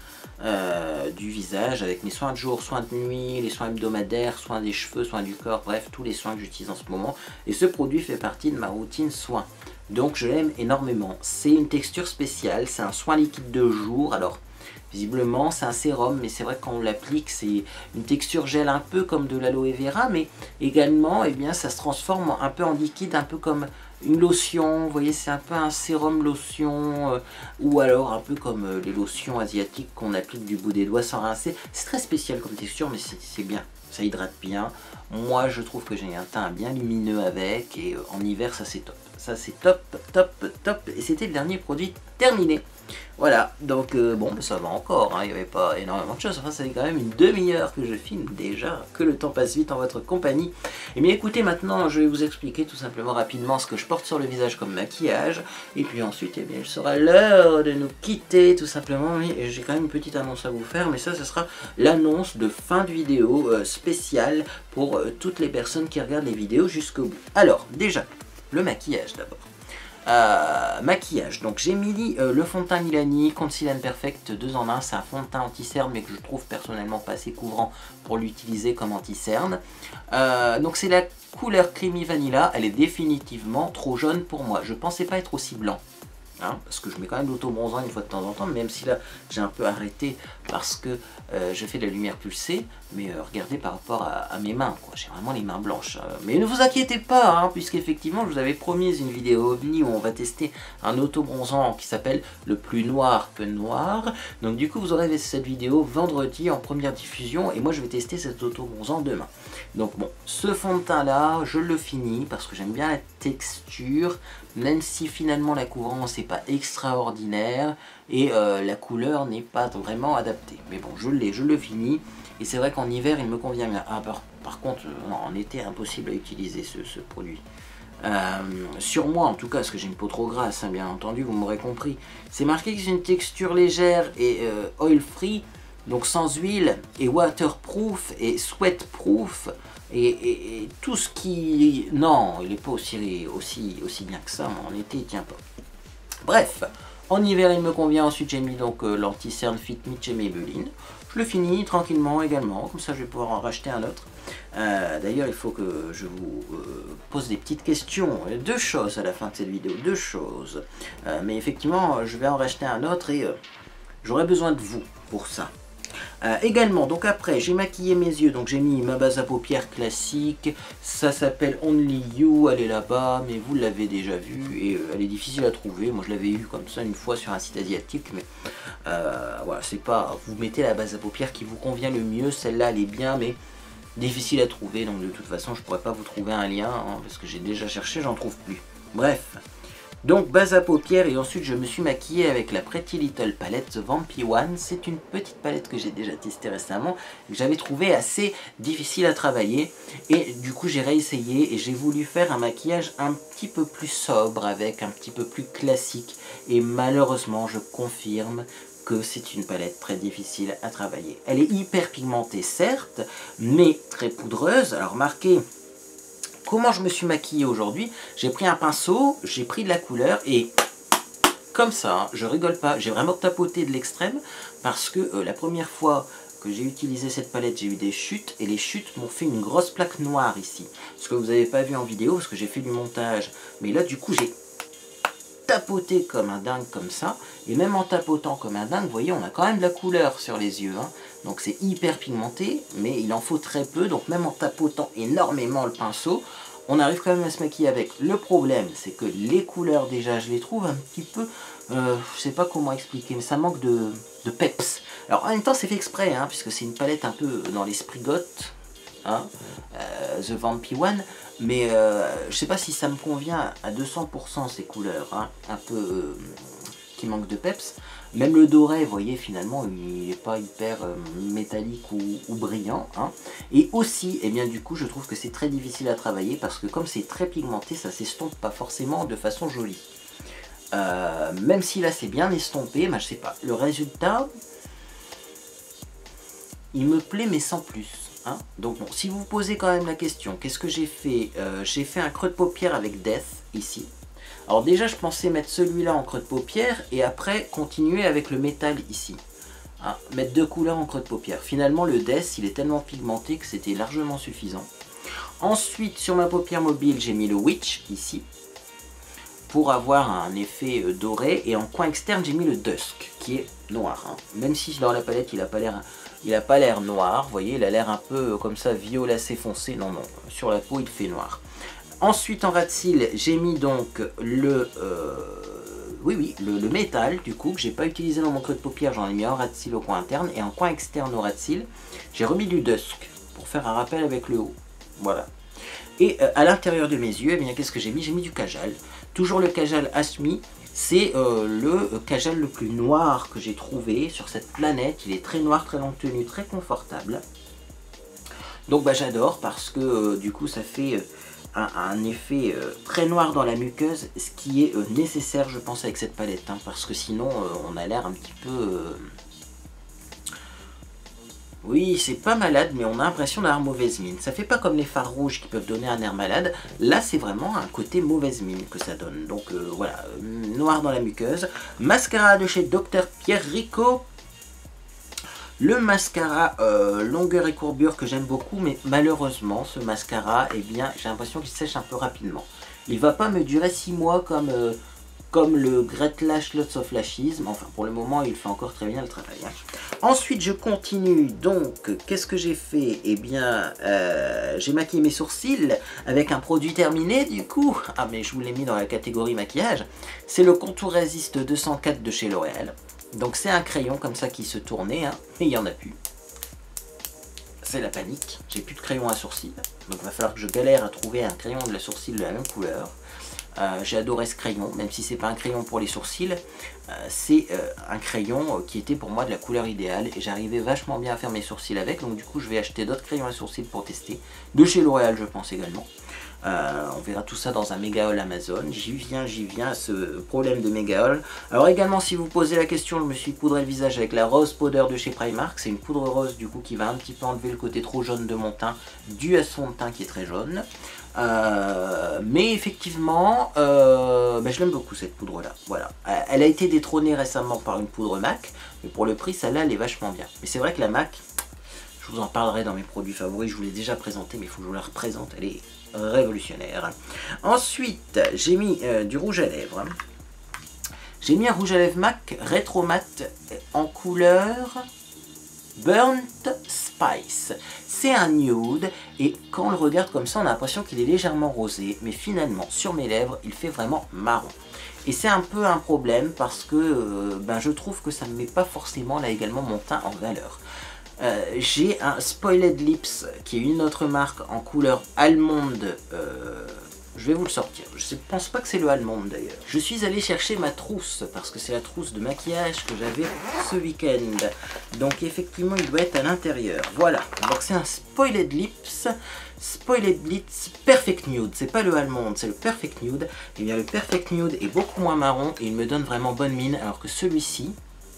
du visage avec mes soins de jour, soins de nuit, les soins hebdomadaires, soins des cheveux, soins du corps, bref tous les soins que j'utilise en ce moment, et ce produit fait partie de ma routine soin. Donc je l'aime énormément. C'est une texture spéciale, c'est un soin liquide de jour. Alors visiblement c'est un sérum, mais c'est vrai que quand on l'applique c'est une texture gel un peu comme de l'aloe vera, mais également ça se transforme un peu en liquide, un peu comme une lotion. Vous voyez, c'est un peu un sérum lotion, ou alors un peu comme les lotions asiatiques qu'on applique du bout des doigts sans rincer. C'est très spécial comme texture, mais c'est bien. Ça hydrate bien. Moi je trouve que j'ai un teint bien lumineux avec, et en hiver ça c'est top. Ça c'est top, top, top. Et c'était le dernier produit terminé. Voilà, donc ça va encore, hein, il n'y avait pas énormément de choses. Enfin, ça fait quand même une demi-heure que je filme déjà, que le temps passe vite en votre compagnie. Et bien écoutez, maintenant je vais vous expliquer tout simplement rapidement ce que je porte sur le visage comme maquillage. Et puis ensuite, il sera l'heure de nous quitter tout simplement. Et j'ai quand même une petite annonce à vous faire, mais ça, ce sera l'annonce de fin de vidéo spéciale pour toutes les personnes qui regardent les vidéos jusqu'au bout. Alors, déjà, le maquillage d'abord. Maquillage, donc j'ai mis le fond de teint Milani Conceal & Perfect 2 en 1. C'est un fond de teint anti-cerne mais que je trouve personnellement pas assez couvrant pour l'utiliser comme anti-cerne. Donc c'est la couleur Creamy Vanilla. Elle est définitivement trop jaune pour moi. Je pensais pas être aussi blanc, hein, parce que je mets quand même l'auto-bronzant une fois de temps en temps, même si là j'ai un peu arrêté parce que je fais de la lumière pulsée. Mais regardez par rapport à mes mains, j'ai vraiment les mains blanches. Mais ne vous inquiétez pas, hein, puisqu'effectivement je vous avais promis une vidéo ovni où on va tester un auto-bronzant qui s'appelle le plus noir que noir. Donc du coup vous aurez cette vidéo vendredi en première diffusion, et moi je vais tester cet auto-bronzant demain. Donc bon, ce fond de teint là, je le finis parce que j'aime bien la texture, même si finalement la couvrance n'est pas extraordinaire et la couleur n'est pas vraiment adaptée. Mais bon, je le finis. Et c'est vrai qu'en hiver il me convient bien. Ah, par contre, non, en été impossible à utiliser ce produit. sur moi en tout cas, parce que j'ai une peau trop grasse, hein, bien entendu, vous m'aurez compris. C'est marqué que c'est une texture légère et oil free, donc sans huile, et waterproof et sweatproof, et tout ce qui... Non, il n'est pas aussi bien que ça, en été il tient pas. Bref, en hiver il me convient. Ensuite j'ai mis donc l'anti-cerne Fit Me chez Maybelline. Je le finis tranquillement également, comme ça je vais pouvoir en racheter un autre. D'ailleurs il faut que je vous pose des petites questions, deux choses à la fin de cette vidéo, deux choses. Mais effectivement je vais en racheter un autre et j'aurai besoin de vous pour ça. Également, donc après j'ai maquillé mes yeux, donc j'ai mis ma base à paupières classique, ça s'appelle Only You, elle est là-bas, mais vous l'avez déjà vue et elle est difficile à trouver. Moi je l'avais eu comme ça une fois sur un site asiatique, mais voilà, c'est pas, vous mettez la base à paupières qui vous convient le mieux, celle-là elle est bien, mais difficile à trouver, donc de toute façon je pourrais pas vous trouver un lien, hein, parce que j'ai déjà cherché, j'en trouve plus. Bref. Donc base à paupières, et ensuite je me suis maquillé avec la Pretty Little palette The Vampy One. C'est une petite palette que j'ai déjà testée récemment, que j'avais trouvé assez difficile à travailler. Et du coup j'ai réessayé et j'ai voulu faire un maquillage un petit peu plus sobre, avec un petit peu plus classique. Et malheureusement je confirme que c'est une palette très difficile à travailler. Elle est hyper pigmentée certes, mais très poudreuse. Alors remarquez... Comment je me suis maquillé aujourd'hui? J'ai pris un pinceau, j'ai pris de la couleur et comme ça, hein, je rigole pas, j'ai vraiment tapoté de l'extrême parce que la première fois que j'ai utilisé cette palette, j'ai eu des chutes et les chutes m'ont fait une grosse plaque noire ici. Ce que vous n'avez pas vu en vidéo parce que j'ai fait du montage. Mais là du coup j'ai tapoté comme un dingue comme ça, et même en tapotant comme un dingue, vous voyez, on a quand même de la couleur sur les yeux, hein. Donc c'est hyper pigmenté, mais il en faut très peu, donc même en tapotant énormément le pinceau, on arrive quand même à se maquiller avec. Le problème, c'est que les couleurs, déjà, je les trouve un petit peu, je sais pas comment expliquer, mais ça manque de peps. Alors en même temps, c'est fait exprès, hein, puisque c'est une palette un peu dans l'esprit goth, hein, The Vampy One, mais je sais pas si ça me convient à 200% ces couleurs, hein, un peu qui manquent de peps. Même le doré, vous voyez, finalement, il n'est pas hyper métallique ou brillant, hein. Et aussi, eh bien, du coup, je trouve que c'est très difficile à travailler parce que comme c'est très pigmenté, ça s'estompe pas forcément de façon jolie. Même si là, c'est bien estompé, ben, je sais pas. Le résultat, il me plaît, mais sans plus. Hein. Donc bon, si vous vous posez quand même la question, qu'est-ce que j'ai fait? J'ai fait un creux de paupière avec Death, ici. Alors déjà, je pensais mettre celui-là en creux de paupière et après continuer avec le métal ici. Hein, mettre deux couleurs en creux de paupière. Finalement, le Death, il est tellement pigmenté que c'était largement suffisant. Ensuite, sur ma paupière mobile, j'ai mis le Witch ici pour avoir un effet doré. Et en coin externe, j'ai mis le Dusk qui est noir. Hein. Même si dans la palette, il n'a pas l'air noir. Vous voyez, il a l'air un peu comme ça violacé foncé. Non, non, sur la peau, il fait noir. Ensuite, en ras de cils, j'ai mis donc le métal, du coup, que j'ai pas utilisé dans mon creux de paupière. J'en ai mis en ras de cils au coin interne. Et en coin externe au ras de cils, j'ai remis du Dusk pour faire un rappel avec le haut. Voilà. Et à l'intérieur de mes yeux, eh bien, qu'est-ce que j'ai mis? J'ai mis du Kajal. Toujours le Kajal Asmi. C'est le Kajal le plus noir que j'ai trouvé sur cette planète. Il est très noir, très longue tenue, très confortable. Donc bah, j'adore parce que du coup ça fait un effet très noir dans la muqueuse, ce qui est nécessaire je pense avec cette palette, hein, parce que sinon on a l'air un petit peu... Oui, c'est pas malade, mais on a l'impression d'avoir mauvaise mine. Ça fait pas comme les fards rouges qui peuvent donner un air malade. Là, c'est vraiment un côté mauvaise mine que ça donne. Donc voilà, noir dans la muqueuse. Mascara de chez Dr Pierre Rico. Le mascara longueur et courbure que j'aime beaucoup, mais malheureusement, ce mascara, eh bien, j'ai l'impression qu'il sèche un peu rapidement. Il va pas me durer 6 mois comme le Great Lash Lots of Lashes, mais enfin pour le moment il fait encore très bien le travail. Hein. Ensuite je continue, donc qu'est-ce que j'ai fait? Eh bien j'ai maquillé mes sourcils avec un produit terminé du coup. Ah mais je vous l'ai mis dans la catégorie maquillage. C'est le Contour Resist 204 de chez L'Oréal. Donc c'est un crayon comme ça qui se tournait, hein, mais il n'y en a plus. C'est la panique, j'ai plus de crayon à sourcils, donc il va falloir que je galère à trouver un crayon de la sourcil de la même couleur. J'ai adoré ce crayon, même si c'est pas un crayon pour les sourcils, c'est un crayon qui était pour moi de la couleur idéale et j'arrivais vachement bien à faire mes sourcils avec, donc du coup je vais acheter d'autres crayons à sourcils pour tester, de chez L'Oréal je pense également. On verra tout ça dans un méga haul Amazon. J'y viens à ce problème de méga haul. Alors également, si vous posez la question, je me suis poudré le visage avec la Rose Powder de chez Primark. C'est une poudre rose du coup qui va un petit peu enlever le côté trop jaune de mon teint, dû à son teint qui est très jaune. Mais effectivement, je l'aime beaucoup cette poudre là. Voilà. Elle a été détrônée récemment par une poudre MAC, mais pour le prix, celle-là, elle est vachement bien. Mais c'est vrai que la MAC, je vous en parlerai dans mes produits favoris, je vous l'ai déjà présenté, mais il faut que je vous la représente, elle est révolutionnaire. Ensuite, j'ai mis du rouge à lèvres. J'ai mis un rouge à lèvres MAC Retro Matte en couleur Burnt Spice. C'est un nude et quand on le regarde comme ça, on a l'impression qu'il est légèrement rosé, mais finalement, sur mes lèvres, il fait vraiment marron. Et c'est un peu un problème parce que je trouve que ça ne met pas forcément là également mon teint en valeur. J'ai un Spoiled Lips qui est une autre marque en couleur allemande. Je vais vous le sortir. Je ne pense pas que c'est le allemande d'ailleurs. Je suis allé chercher ma trousse parce que c'est la trousse de maquillage que j'avais ce week-end. Donc effectivement il doit être à l'intérieur. Voilà. Donc c'est un Spoiled Lips. Spoiled Lips Perfect Nude. C'est pas le allemande, c'est le Perfect Nude. Et bien le Perfect Nude est beaucoup moins marron et il me donne vraiment bonne mine alors que celui-ci,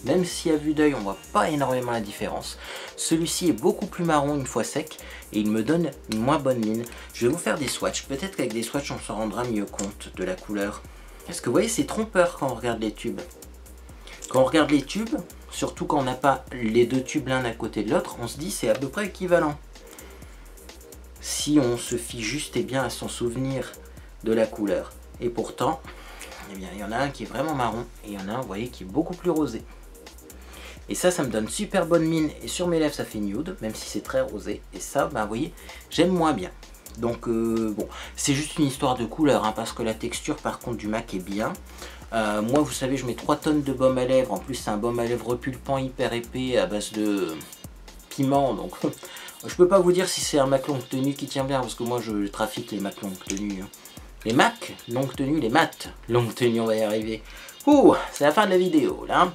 même si à vue d'œil on voit pas énormément la différence, celui-ci est beaucoup plus marron une fois sec et il me donne une moins bonne mine. Je vais vous faire des swatchs, peut-être qu'avec des swatchs on s'en rendra mieux compte de la couleur. Parce que vous voyez, c'est trompeur quand on regarde les tubes. Quand on regarde les tubes, surtout quand on n'a pas les deux tubes l'un à côté de l'autre, on se dit c'est à peu près équivalent. Si on se fie juste et bien à son souvenir de la couleur. Et pourtant, eh bien, il y en a un qui est vraiment marron et il y en a un, vous voyez, qui est beaucoup plus rosé. Et ça me donne super bonne mine. Et sur mes lèvres, ça fait nude, même si c'est très rosé. Et ça, vous voyez, j'aime moins bien. Donc, bon, c'est juste une histoire de couleur, hein, parce que la texture, par contre, du MAC est bien. Moi, vous savez, je mets 3 tonnes de baume à lèvres. En plus, c'est un baume à lèvres repulpant, hyper épais, à base de piment. Donc, je peux pas vous dire si c'est un MAC longue tenue qui tient bien, parce que moi, je trafique les MAC longue tenue. Les MAC longue tenue, les mat longue tenue, on va y arriver. Ouh, c'est la fin de la vidéo, là.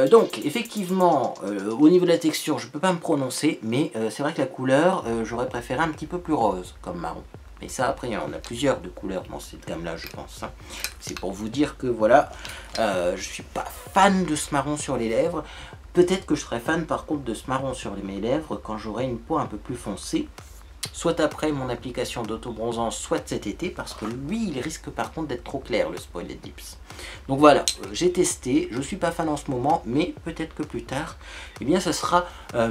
Donc effectivement au niveau de la texture je peux pas me prononcer, mais c'est vrai que la couleur j'aurais préféré un petit peu plus rose comme marron, mais ça après on a plusieurs de couleurs dans cette gamme là je pense, hein. C'est pour vous dire que voilà, je suis pas fan de ce marron sur les lèvres. Peut-être que je serai fan par contre de ce marron sur mes lèvres quand j'aurai une peau un peu plus foncée, soit après mon application d'autobronzant, soit cet été, parce que lui il risque par contre d'être trop clair, le Spoiled Lips. Donc voilà, j'ai testé, je suis pas fan en ce moment, mais peut-être que plus tard, eh bien ça sera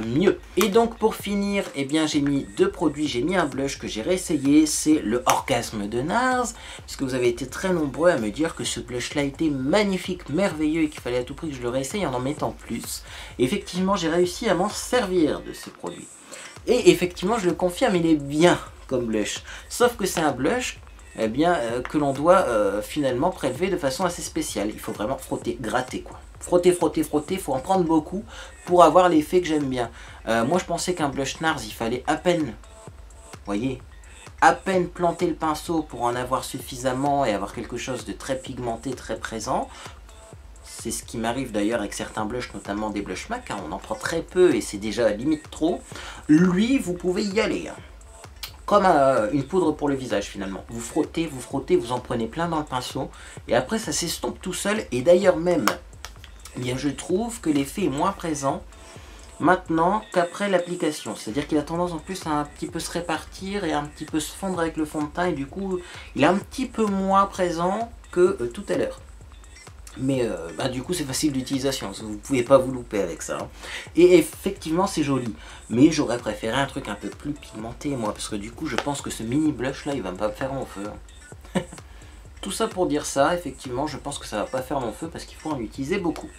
mieux. Et donc pour finir, eh bien j'ai mis 2 produits, j'ai mis un blush que j'ai réessayé, c'est le Orgasme de NARS, puisque vous avez été très nombreux à me dire que ce blush là était magnifique, merveilleux, et qu'il fallait à tout prix que je le réessaye en mettant plus. Et effectivement j'ai réussi à m'en servir de ce produit. Et effectivement, je le confirme, il est bien comme blush. Sauf que c'est un blush eh bien, que l'on doit finalement prélever de façon assez spéciale. Il faut vraiment frotter, gratter quoi. Frotter, frotter, frotter, il faut en prendre beaucoup pour avoir l'effet que j'aime bien. Moi, je pensais qu'un blush NARS, il fallait à peine, vous voyez, à peine planter le pinceau pour en avoir suffisamment et avoir quelque chose de très pigmenté, très présent. C'est ce qui m'arrive d'ailleurs avec certains blushs, notamment des blushs MAC, hein, on en prend très peu et c'est déjà limite trop. Lui, vous pouvez y aller, hein. Comme une poudre pour le visage finalement. Vous frottez, vous en prenez plein dans le pinceau et après ça s'estompe tout seul. Et d'ailleurs même, eh bien, je trouve que l'effet est moins présent maintenant qu'après l'application. C'est-à-dire qu'il a tendance en plus à un petit peu se répartir et un petit peu se fondre avec le fond de teint et du coup, il est un petit peu moins présent que tout à l'heure. Mais du coup c'est facile d'utilisation, vous ne pouvez pas vous louper avec ça, hein. Et effectivement c'est joli, mais j'aurais préféré un truc un peu plus pigmenté moi, parce que du coup je pense que ce mini blush là il va pas me faire mon feu, hein. Tout ça pour dire ça, effectivement je pense que ça va pas faire mon feu parce qu'il faut en utiliser beaucoup.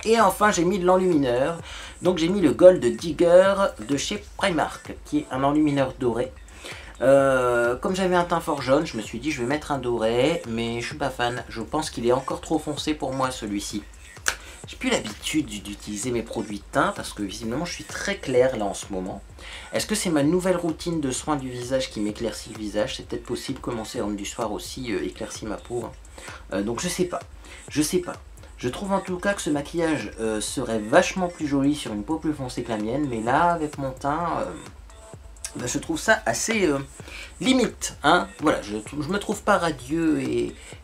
Et enfin j'ai mis de l'enlumineur, donc j'ai mis le Gold Digger de chez Primark, qui est un enlumineur doré. Comme j'avais un teint fort jaune, je me suis dit je vais mettre un doré, mais je suis pas fan. Je pense qu'il est encore trop foncé pour moi celui-ci. J'ai plus l'habitude d'utiliser mes produits de teint parce que visiblement je suis très clair là en ce moment. Est-ce que c'est ma nouvelle routine de soins du visage qui m'éclaircit le visage? C'est peut-être possible que mon sérum du soir aussi éclaircit ma peau, hein. Donc je sais pas. Je sais pas. Je trouve en tout cas que ce maquillage serait vachement plus joli sur une peau plus foncée que la mienne, mais là avec mon teint... ben, je trouve ça assez limite, hein. Voilà, je me trouve pas radieux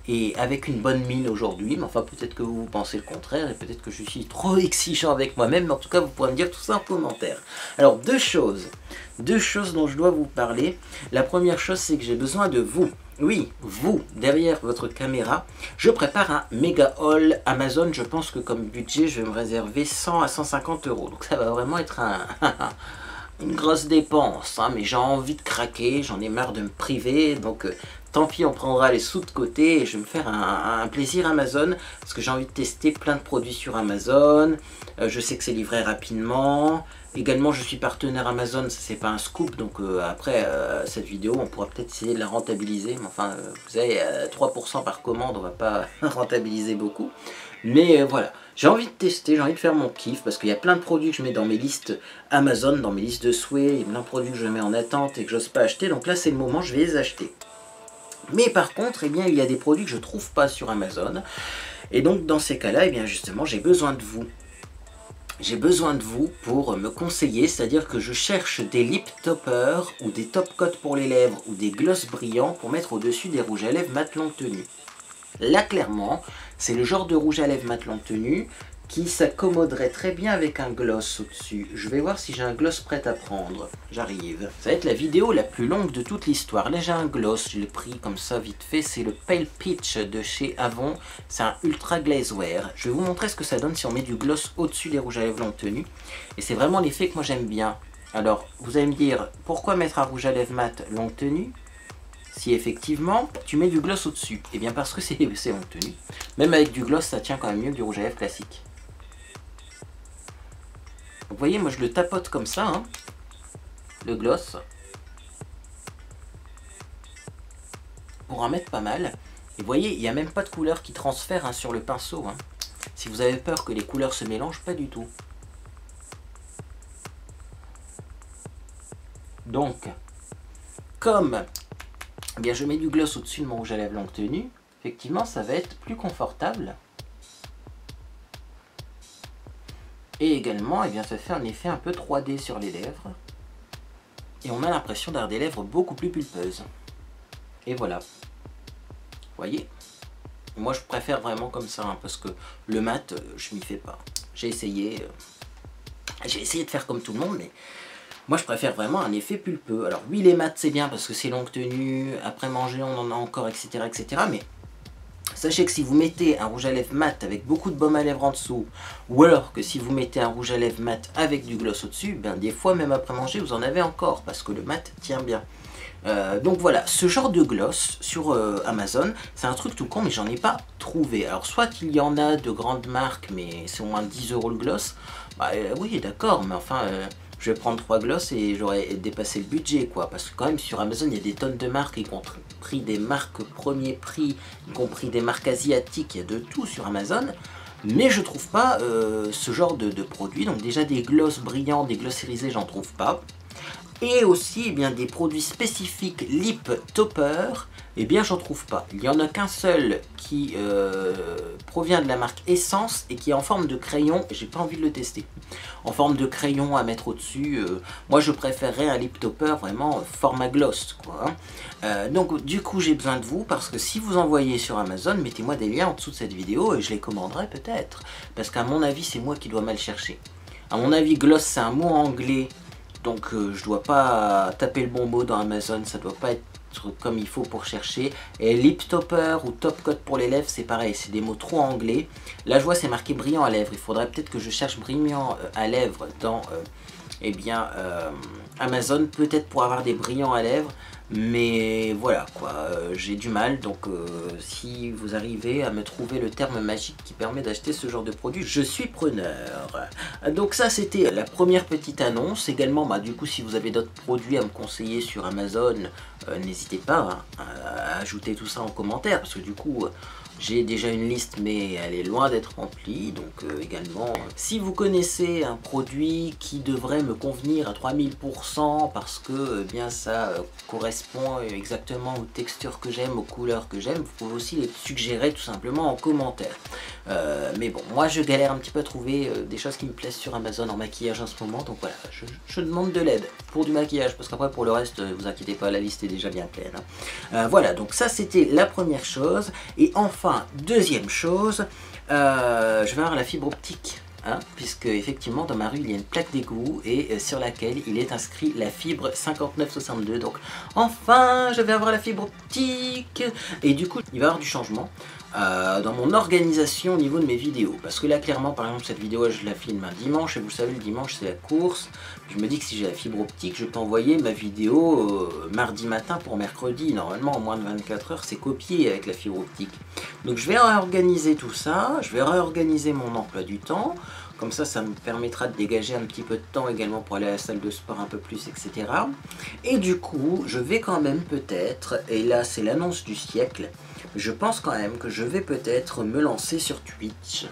et avec une bonne mine aujourd'hui, mais enfin peut-être que vous pensez le contraire, et peut-être que je suis trop exigeant avec moi-même, mais en tout cas vous pourrez me dire tout ça en commentaire. Alors deux choses dont je dois vous parler. La première chose, c'est que j'ai besoin de vous. Oui, vous, derrière votre caméra. Je prépare un méga haul Amazon. Je pense que comme budget, je vais me réserver 100 à 150 euros. Donc ça va vraiment être une grosse dépense. Hein, mais j'ai envie de craquer, j'en ai marre de me priver. Donc tant pis, on prendra les sous de côté et je vais me faire un plaisir Amazon. Parce que j'ai envie de tester plein de produits sur Amazon. Je sais que c'est livré rapidement. Également, je suis partenaire Amazon, ça c'est pas un scoop, donc après cette vidéo, on pourra peut-être essayer de la rentabiliser. Mais enfin, vous savez, 3% par commande, on va pas rentabiliser beaucoup. Mais voilà, j'ai envie de tester, j'ai envie de faire mon kiff, parce qu'il y a plein de produits que je mets dans mes listes Amazon, dans mes listes de souhaits, il y a plein de produits que je mets en attente et que j'ose pas acheter, donc là c'est le moment, je vais les acheter. Mais par contre, eh bien, il y a des produits que je trouve pas sur Amazon, et donc dans ces cas-là, eh bien justement, j'ai besoin de vous. J'ai besoin de vous pour me conseiller, c'est-à-dire que je cherche des lip toppers ou des top coats pour les lèvres ou des gloss brillants pour mettre au-dessus des rouges à lèvres mat longue tenue. Là, clairement, c'est le genre de rouge à lèvres mat longue tenue qui s'accommoderait très bien avec un gloss au-dessus. Je vais voir si j'ai un gloss prêt à prendre. J'arrive. Ça va être la vidéo la plus longue de toute l'histoire. Là, j'ai un gloss, je l'ai pris comme ça vite fait. C'est le Pale Peach de chez Avon. C'est un Ultra Glazewear. Je vais vous montrer ce que ça donne si on met du gloss au-dessus des rouges à lèvres longue tenue. Et c'est vraiment l'effet que moi j'aime bien. Alors, vous allez me dire, pourquoi mettre un rouge à lèvres mat longue tenue si effectivement tu mets du gloss au-dessus? Eh bien parce que c'est longue tenue. Même avec du gloss, ça tient quand même mieux que du rouge à lèvres classique. Vous voyez, moi je le tapote comme ça, hein, le gloss, pour en mettre pas mal. Et vous voyez, il n'y a même pas de couleur qui transfère hein, sur le pinceau. Hein. Si vous avez peur que les couleurs se mélangent, pas du tout. Donc, comme eh bien, je mets du gloss au-dessus de mon rouge à lèvres longue tenue, effectivement ça va être plus confortable. Et également, eh bien, ça fait un effet un peu 3D sur les lèvres. Et on a l'impression d'avoir des lèvres beaucoup plus pulpeuses. Et voilà. Vous voyez? Moi, je préfère vraiment comme ça, hein, parce que le mat, je m'y fais pas. J'ai essayé de faire comme tout le monde, mais moi, je préfère vraiment un effet pulpeux. Alors, oui, les mats, c'est bien parce que c'est longue tenue. Après manger, on en a encore, etc., etc. Mais sachez que si vous mettez un rouge à lèvres mat avec beaucoup de baume à lèvres en dessous, ou alors que si vous mettez un rouge à lèvres mat avec du gloss au-dessus, ben des fois même après manger vous en avez encore parce que le mat tient bien. Donc voilà, ce genre de gloss sur Amazon, c'est un truc tout con mais j'en ai pas trouvé. Alors soit il y en a de grandes marques mais c'est au moins 10 € le gloss, bah oui d'accord, mais enfin... je vais prendre 3 gloss et j'aurais dépassé le budget quoi, parce que quand même sur Amazon il y a des tonnes de marques, y compris des marques premier prix, y compris des marques asiatiques, il y a de tout sur Amazon, mais je trouve pas ce genre de produits. Donc déjà des gloss brillants, des gloss irisés, j'en trouve pas. Et aussi eh bien, des produits spécifiques lip topper, eh bien j'en trouve pas. Il n'y en a qu'un seul qui provient de la marque Essence et qui est en forme de crayon, et j'ai pas envie de le tester. En forme de crayon à mettre au-dessus, moi je préférerais un lip topper vraiment format gloss quoi. Donc du coup j'ai besoin de vous, parce que si vous envoyez sur Amazon, mettez-moi des liens en dessous de cette vidéo et je les commanderai peut-être. Parce qu'à mon avis c'est moi qui dois mal chercher. À mon avis gloss c'est un mot anglais. Donc je dois pas taper le bon mot dans Amazon, ça doit pas être comme il faut pour chercher. Et lip topper ou top coat pour les lèvres, c'est pareil, c'est des mots trop anglais. Là je vois c'est marqué brillant à lèvres, il faudrait peut-être que je cherche brillant à lèvres dans eh bien, Amazon, peut-être pour avoir des brillants à lèvres. Mais voilà quoi, j'ai du mal, donc si vous arrivez à me trouver le terme magique qui permet d'acheter ce genre de produit, je suis preneur. Donc ça c'était la première petite annonce. Également, bah, du coup si vous avez d'autres produits à me conseiller sur Amazon, n'hésitez pas hein, à ajouter tout ça en commentaire, parce que du coup J'ai déjà une liste mais elle est loin d'être remplie, donc également si vous connaissez un produit qui devrait me convenir à 3000% parce que bien ça correspond exactement aux textures que j'aime, aux couleurs que j'aime, vous pouvez aussi les suggérer tout simplement en commentaire. Mais bon, moi je galère un petit peu à trouver des choses qui me plaisent sur Amazon en maquillage en ce moment, donc voilà, je demande de l'aide pour du maquillage, parce qu'après pour le reste, vous inquiétez pas, la liste est déjà bien pleine. Voilà, donc ça c'était la première chose, et enfin, deuxième chose, je vais avoir la fibre optique. Puisque effectivement dans ma rue il y a une plaque d'égout et sur laquelle il est inscrit la fibre 5962, donc enfin je vais avoir la fibre optique et du coup il va y avoir du changement dans mon organisation au niveau de mes vidéos, parce que là clairement par exemple cette vidéo je la filme un dimanche et vous savez le dimanche c'est la course, je me dis que si j'ai la fibre optique je peux envoyer ma vidéo mardi matin pour mercredi, normalement en moins de 24 heures c'est copié avec la fibre optique. Donc je vais réorganiser tout ça, je vais réorganiser mon emploi du temps, comme ça me permettra de dégager un petit peu de temps également pour aller à la salle de sport un peu plus, etc. Et du coup, je vais quand même peut-être, et là c'est l'annonce du siècle, je pense quand même que je vais peut-être me lancer sur Twitch.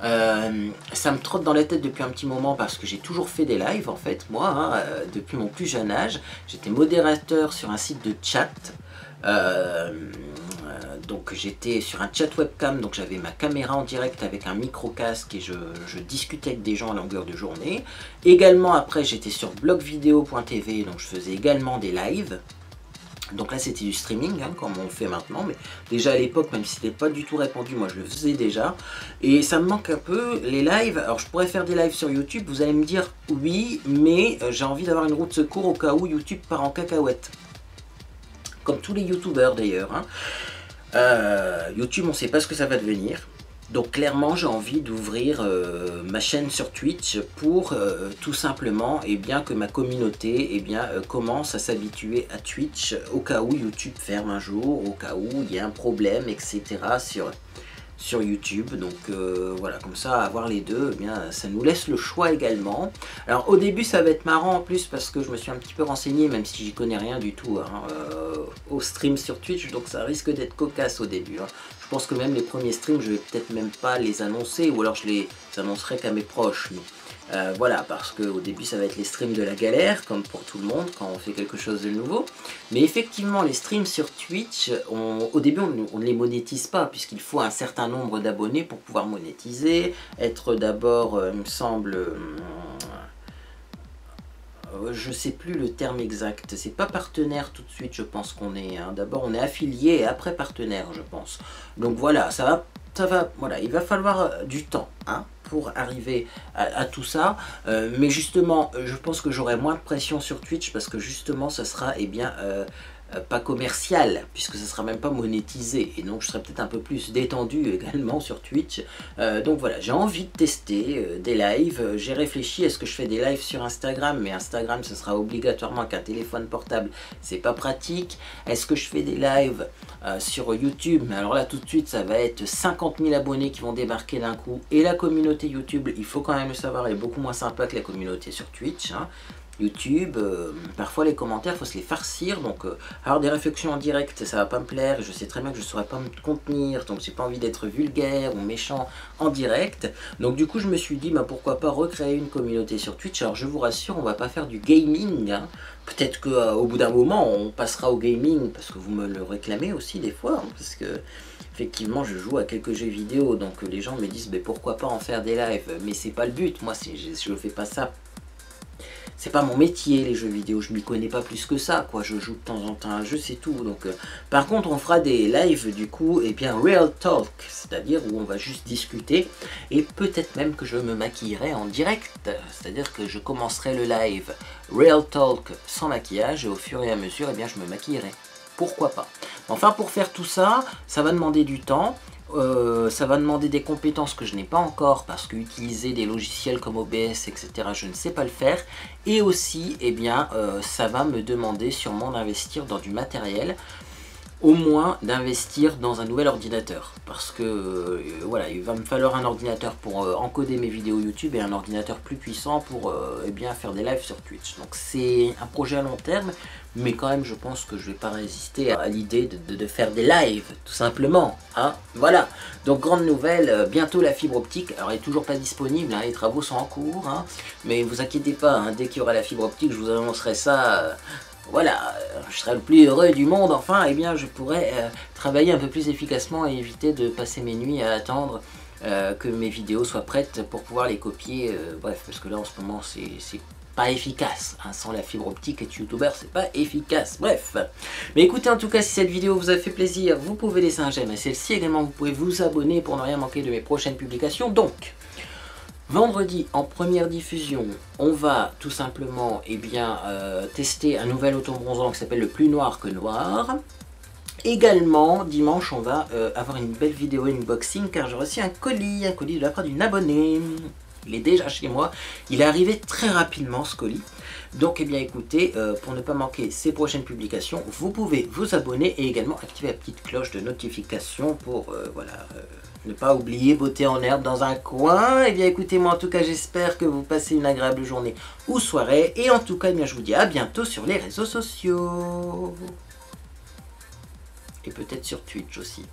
Ça me trotte dans la tête depuis un petit moment parce que j'ai toujours fait des lives en fait, moi, depuis mon plus jeune âge. J'étais modérateur sur un site de chat. Donc j'étais sur un chat webcam, donc j'avais ma caméra en direct avec un micro casque et je discutais avec des gens à longueur de journée. Également après j'étais sur blogvideo.tv, donc je faisais également des lives. Donc là c'était du streaming comme on le fait maintenant, mais déjà à l'époque même si c'était pas du tout répandu, moi je le faisais déjà. Et ça me manque un peu les lives. Alors je pourrais faire des lives sur YouTube, vous allez me dire oui, mais j'ai envie d'avoir une roue de secours au cas où YouTube part en cacahuète. Comme tous les youtubeurs d'ailleurs. YouTube, on ne sait pas ce que ça va devenir. Donc clairement, j'ai envie d'ouvrir ma chaîne sur Twitch pour tout simplement que ma communauté commence à s'habituer à Twitch au cas où YouTube ferme un jour, au cas où il y a un problème, etc. sur YouTube. Donc voilà, comme ça avoir les deux, ça nous laisse le choix également. Alors au début ça va être marrant en plus parce que je me suis un petit peu renseigné, même si j'y connais rien du tout au stream sur Twitch, donc ça risque d'être cocasse au début. Je pense que même les premiers streams je vais peut-être même pas les annoncer, ou alors je les annoncerai qu'à mes proches. Voilà, parce qu'au début ça va être les streams de la galère, comme pour tout le monde quand on fait quelque chose de nouveau. Mais effectivement les streams sur Twitch, au début on ne les monétise pas, puisqu'il faut un certain nombre d'abonnés pour pouvoir monétiser, être d'abord, il me semble, je sais plus le terme exact, c'est pas partenaire tout de suite je pense qu'on est, d'abord on est affilié et après partenaire je pense. Donc voilà, voilà, il va falloir du temps pour arriver à tout ça, mais justement je pense que j'aurai moins de pression sur Twitch parce que justement ça sera pas commercial, puisque ça sera même pas monétisé, et donc je serai peut-être un peu plus détendu également sur Twitch. Donc voilà, j'ai envie de tester des lives. J'ai réfléchi, est-ce que je fais des lives sur Instagram, mais Instagram ce sera obligatoirement qu'un téléphone portable, c'est pas pratique. Est-ce que je fais des lives sur YouTube, mais alors là tout de suite ça va être 50 000 abonnés qui vont débarquer d'un coup, et la communauté YouTube, il faut quand même le savoir, est beaucoup moins sympa que la communauté sur Twitch. YouTube, parfois les commentaires, il faut se les farcir, donc avoir des réflexions en direct, ça va pas me plaire, je sais très bien que je saurais pas me contenir, donc j'ai pas envie d'être vulgaire ou méchant en direct. Donc du coup je me suis dit, pourquoi pas recréer une communauté sur Twitch. Alors je vous rassure, on va pas faire du gaming, peut-être qu'au bout d'un moment on passera au gaming, parce que vous me le réclamez aussi des fois, parce que effectivement je joue à quelques jeux vidéo, donc les gens me disent pourquoi pas en faire des lives, mais c'est pas le but, moi je fais pas ça. C'est pas mon métier les jeux vidéo, je m'y connais pas plus que ça, quoi. Je joue de temps en temps à un jeu, c'est tout. Donc, par contre, on fera des lives du coup, real talk, c'est-à-dire où on va juste discuter, et peut-être même que je me maquillerai en direct, c'est-à-dire que je commencerai le live real talk sans maquillage, et au fur et à mesure, je me maquillerai. Pourquoi pas? Enfin, pour faire tout ça, ça va demander du temps. Ça va demander des compétences que je n'ai pas encore, parce qu'utiliser des logiciels comme OBS, etc., je ne sais pas le faire. Et aussi, ça va me demander sûrement d'investir dans du matériel. au moins d'investir dans un nouvel ordinateur. Parce que voilà, il va me falloir un ordinateur pour encoder mes vidéos YouTube et un ordinateur plus puissant pour eh bien, faire des lives sur Twitch. Donc c'est un projet à long terme, mais quand même je pense que je vais pas résister à l'idée de faire des lives, tout simplement. Hein, voilà, donc grande nouvelle, bientôt la fibre optique. Alors elle est toujours pas disponible, hein, les travaux sont en cours, hein, mais vous inquiétez pas, hein, dès qu'il y aura la fibre optique, je vous annoncerai ça. Voilà, je serai le plus heureux du monde, enfin, eh bien je pourrai travailler un peu plus efficacement et éviter de passer mes nuits à attendre que mes vidéos soient prêtes pour pouvoir les copier, bref, parce que là en ce moment c'est pas efficace, hein, sans la fibre optique être youtubeur c'est pas efficace, bref. Mais écoutez, en tout cas, si cette vidéo vous a fait plaisir, vous pouvez laisser un j'aime, et celle-ci également, vous pouvez vous abonner pour ne rien manquer de mes prochaines publications. Donc, vendredi, en première diffusion, on va tout simplement tester un nouvel autobronzant qui s'appelle le plus noir que noir. Également, dimanche, on va avoir une belle vidéo unboxing car j'ai reçu un colis de la part d'une abonnée. Il est déjà chez moi, il est arrivé très rapidement ce colis. Donc eh bien écoutez, pour ne pas manquer ces prochaines publications, vous pouvez vous abonner et également activer la petite cloche de notification pour ne pas oublier botter en herbe dans un coin. Et bien écoutez, moi en tout cas j'espère que vous passez une agréable journée ou soirée. Et en tout cas, eh bien, je vous dis à bientôt sur les réseaux sociaux. Et peut-être sur Twitch aussi.